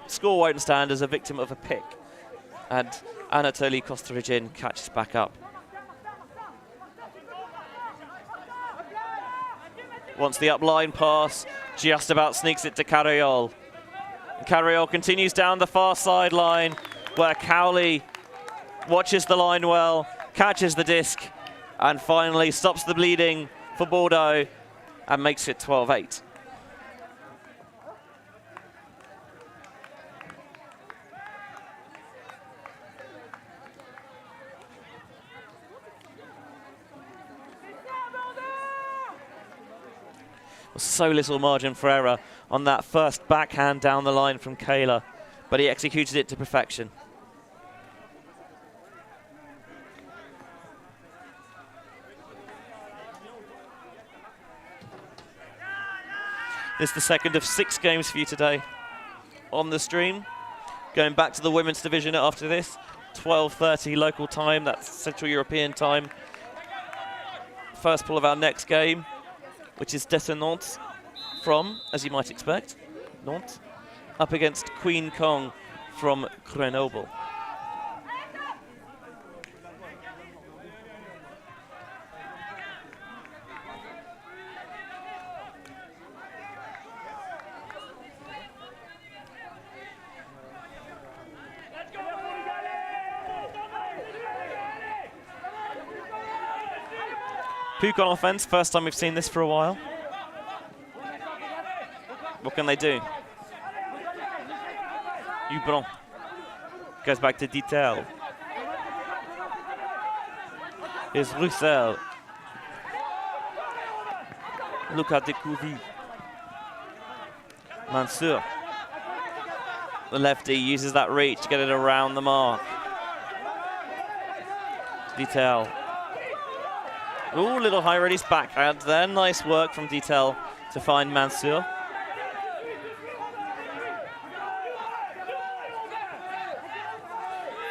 score won't stand as a victim of a pick. And Anatoly Kostorygin catches back up. Wants the up-line pass, just about sneaks it to Carayol. Carayol continues down the far sideline, where Cowley watches the line well, catches the disc, and finally stops the bleeding for Bordeaux and makes it 12-8. So little margin for error on that first backhand down the line from Kayla, but he executed it to perfection. This is the second of 6 games for you today on the stream. Going back to the women's division after this, 12:30 local time, that's Central European time. First pull of our next game, which is Nantes from, as you might expect, Nantes, up against Queen Kong from Grenoble. PUC on offense, first time we've seen this for a while. What can they do? Hubron goes back to Detail. Here's Roussel. Luca Decouvi. Mansour. The lefty uses that reach to get it around the mark. Detail. Ooh, little high release backhand there. Nice work from Detail to find Mansour.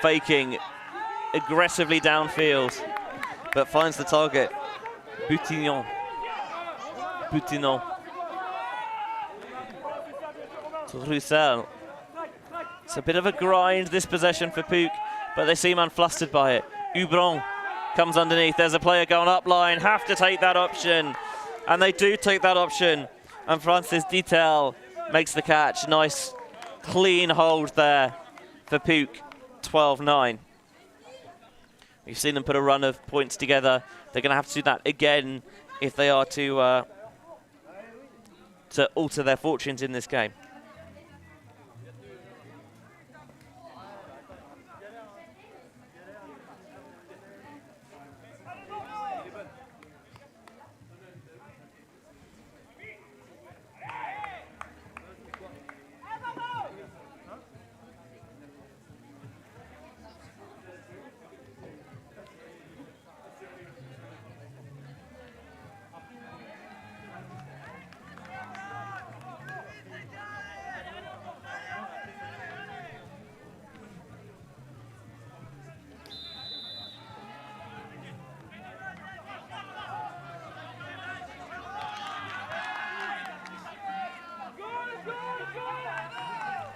Faking aggressively downfield, but finds the target. Butignon. To Roussel. It's a bit of a grind, this possession for PUC, but they seem unflustered by it. Hubron comes underneath. There's a player going up line. Have to take that option. And they do take that option. And Francis Detail makes the catch. Nice, clean hold there for PUC. 12-9. We've seen them put a run of points together. They're going to have to do that again if they are to alter their fortunes in this game.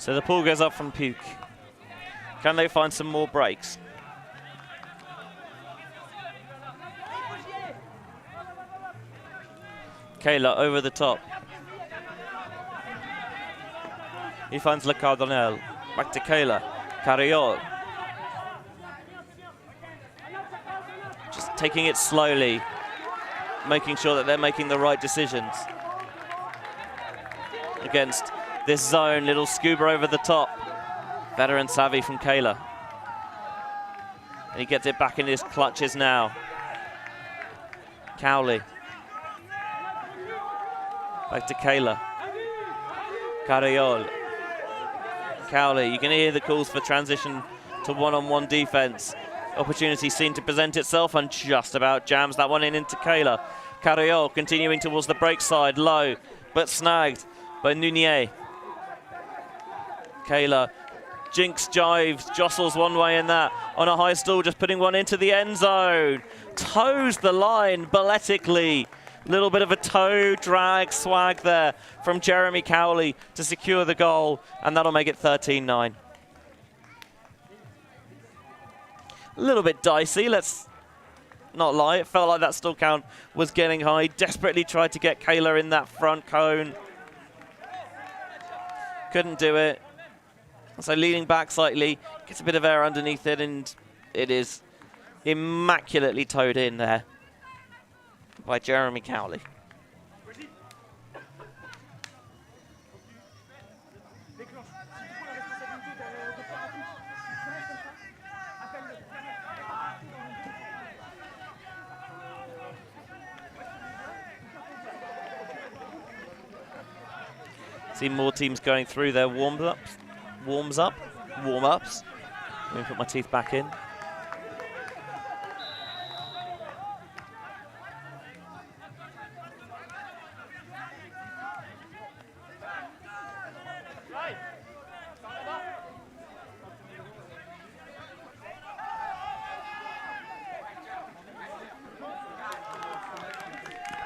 So the pull goes up from PUC. Can they find some more breaks? Kayla over the top. He finds Le Cardinal. Back to Kayla. Carriol. Just taking it slowly, making sure that they're making the right decisions. Against this zone, little scuba over the top. Veteran savvy from Kayla. And he gets it back in his clutches now. Cowley. Back to Kayla. Carriol. Cowley, you can hear the calls for transition to one-on-one defense. Opportunity seemed to present itself and just about jams that one in into Kayla. Carriol continuing towards the break side, low, but snagged by Nunier. Kayla jinx jives, jostles one way in that on a high stool, just putting one into the end zone. Toes the line balletically. Little bit of a toe drag swag there from Jeremy Cowley to secure the goal, and that'll make it 13-9. A little bit dicey, let's not lie. It felt like that stall count was getting high. Desperately tried to get Kayla in that front cone. Couldn't do it. So leaning back slightly, gets a bit of air underneath it, and it is immaculately towed in there by Jeremy Cowley. See more teams going through their warm-ups. Let me put my teeth back in.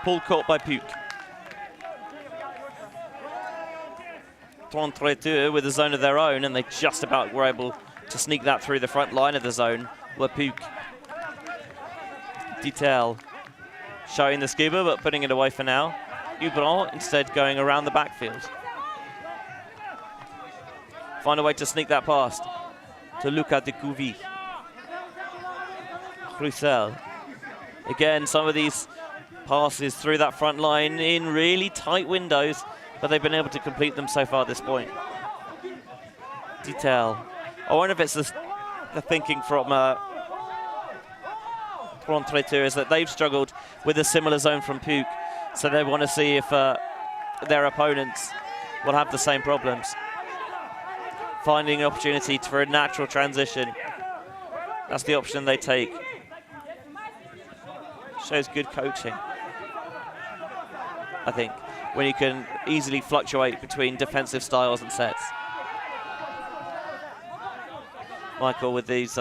Pull caught by PUC. 3-2 with a zone of their own, and they just about were able to sneak that through the front line of the zone. Were PUC. Detail showing the scuba, but putting it away for now. Orvault instead going around the backfield. Find a way to sneak that past to Luca de Couvy. Roussel. Again, some of these passes through that front line in really tight windows, but they've been able to complete them so far at this point. Detail. I wonder if it's the thinking from 3-2 is that they've struggled with a similar zone from PUC, so they want to see if their opponents will have the same problems. Finding an opportunity for a natural transition. That's the option they take. Shows good coaching, I think, when you can easily fluctuate between defensive styles and sets. Michael with these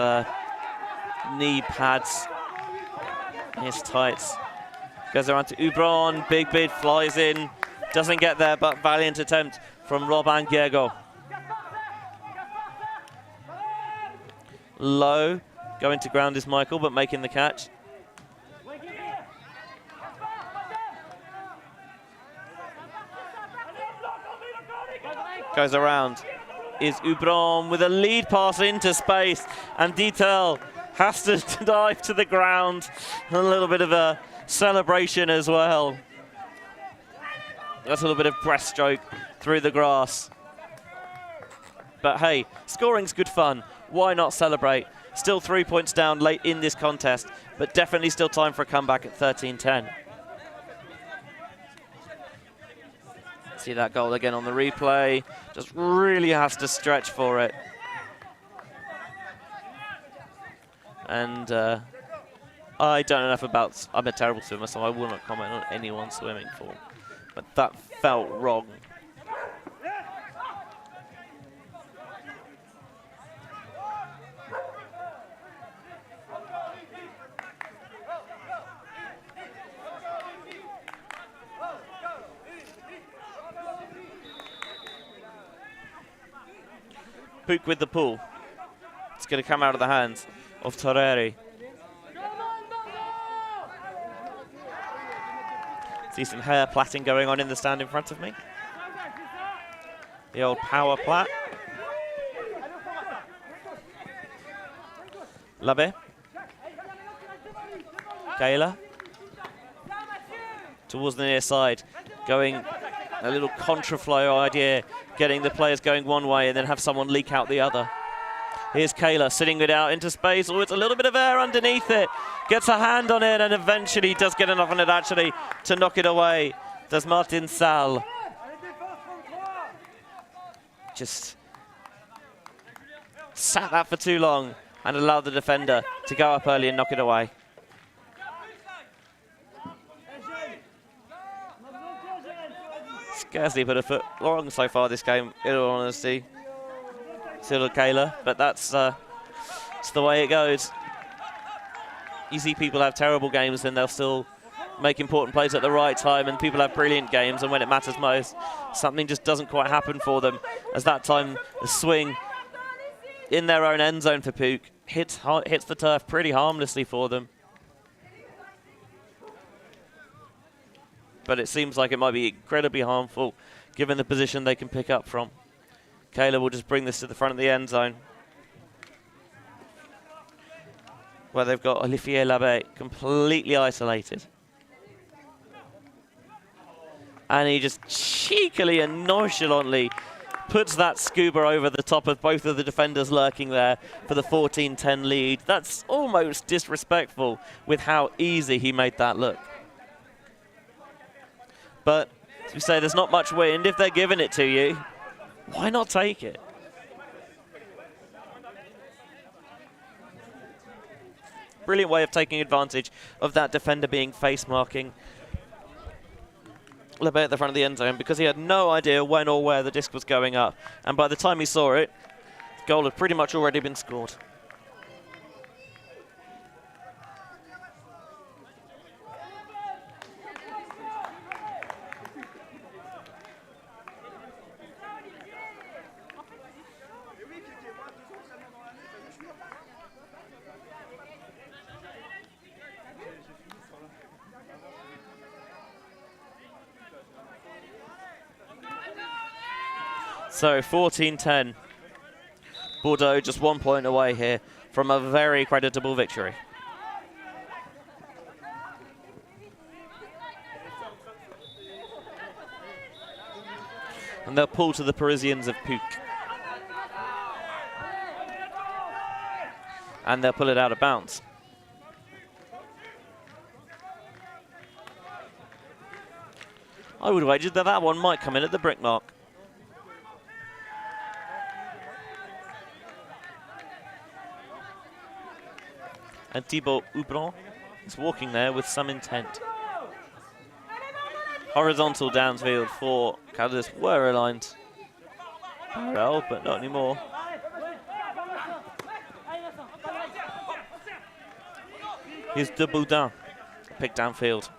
knee pads, his tights. Goes around to Ubron, big bid, flies in, doesn't get there, but valiant attempt from Robin Diego. Low, going to ground is Michael, but making the catch. Goes around is Ubron with a lead pass into space, and Detail has to dive to the ground. A little bit of a celebration as well. That's a little bit of breaststroke through the grass. But hey, scoring's good fun. Why not celebrate? Still 3 points down late in this contest, but definitely still time for a comeback at 13-10. See that goal again on the replay. Just really has to stretch for it. And I don't know enough about, I'm a terrible swimmer, so I will not comment on anyone's swimming form. But that felt wrong. PUC with the pull. It's going to come out of the hands of Toreri. See some hair plaiting going on in the stand in front of me. The old power plait. Labe. Kayla. Towards the near side. Going a little contraflow idea. Getting the players going one way and then have someone leak out the other. Here's Kayla sitting it out into space. Oh, it's a little bit of air underneath it. Gets a hand on it and eventually does get enough on it actually to knock it away. Does Martin Sal. Just sat that for too long and allowed the defender to go up early and knock it away. Scarcely put a foot wrong so far this game, in all honesty. Still Kayla, but that's it's the way it goes. You see people have terrible games and they'll still make important plays at the right time, and people have brilliant games, and when it matters most, something just doesn't quite happen for them. As that time, the swing in their own end zone for PUC hits the turf pretty harmlessly for them. But it seems like it might be incredibly harmful given the position they can pick up from. Kayla will just bring this to the front of the end zone, where they've got Olivier Labe completely isolated. And he just cheekily and nonchalantly puts that scuba over the top of both of the defenders lurking there for the 14-10 lead. That's almost disrespectful with how easy he made that look. But, as we say, there's not much wind. If they're giving it to you, why not take it? Brilliant way of taking advantage of that defender being face marking Labe at the front of the end zone, because he had no idea when or where the disc was going up. And by the time he saw it, the goal had pretty much already been scored. So 14-10. Bordeaux just 1 point away here from a very creditable victory. And they'll pull to the Parisians of PUC. And they'll pull it out of bounds. I would wager that that one might come in at the brick mark. And Thibaut Hubron is walking there with some intent. Horizontal downfield for Caldas were aligned. Parallel, but not anymore. Here's De Boudin, pick downfield.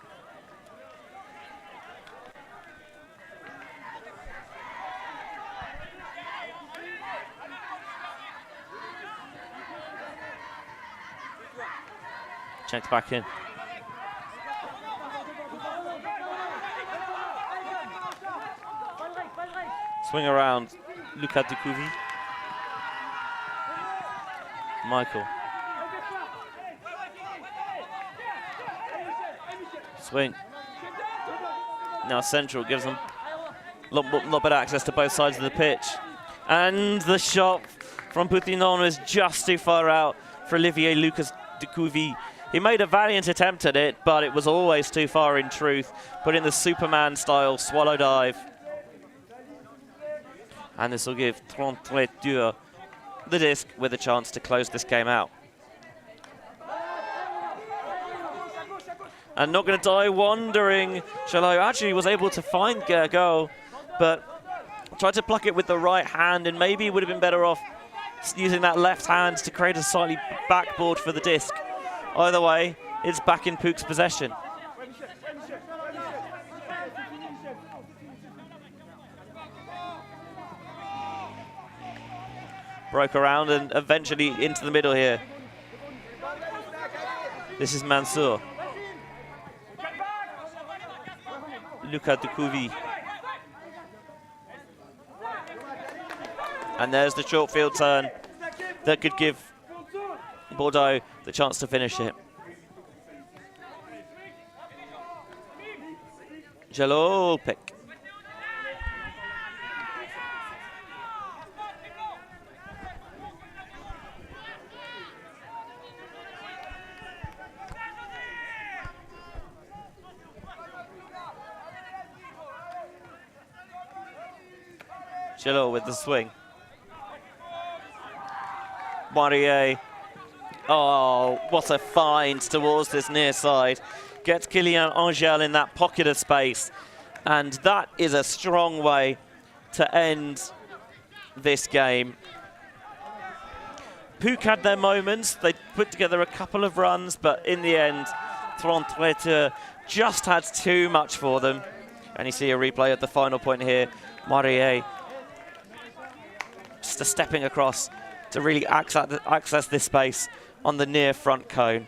Checked back in. Swing around, Lucas Ducouvy. Michael. Swing. Now Central gives them a lot better access to both sides of the pitch. And the shot from Poutinon was just too far out for Olivier Lucas Ducouvy. He made a valiant attempt at it, but it was always too far in truth. Put in the Superman-style swallow dive. And this will give 33 the disc with a chance to close this game out. And not going to die wandering. Shardlow actually was able to find Gergo, but tried to pluck it with the right hand, and maybe would have been better off using that left hand to create a slightly backboard for the disc. Either way, it's back in PUC's possession. broke around and eventually into the middle here. This is Mansour. Luca Ducouvi. And there's the short field turn that could give Bordeaux the chance to finish it. Jalol pick. Jalol with the swing. Marier. Oh, what a find towards this near side. Gets Kylian Angel in that pocket of space. And that is a strong way to end this game. PUC had their moments. They put together a couple of runs, but in the end, 33 just had too much for them. And you see a replay at the final point here. Marier just stepping across to really access this space on the near front cone.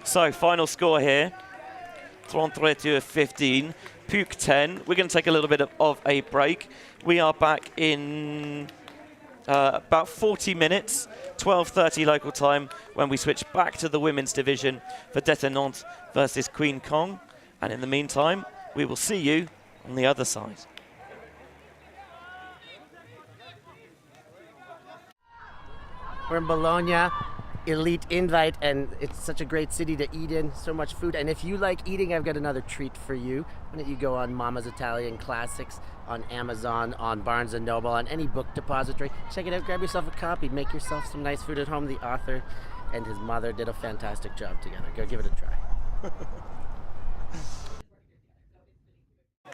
So, final score here. 33 15, PUC 10. We're going to take a little bit of a break. We are back in about 40 minutes, 12:30 local time, when we switch back to the women's division for Détenante versus Queen Kong. And in the meantime, we will see you on the other side. We're in Bologna, elite invite, and it's such a great city to eat in, so much food. And if you like eating, I've got another treat for you. Why don't you go on Mama's Italian Classics, on Amazon, on Barnes & Noble, on any book depository. Check it out, grab yourself a copy, make yourself some nice food at home. The author and his mother did a fantastic job together. Go give it a try.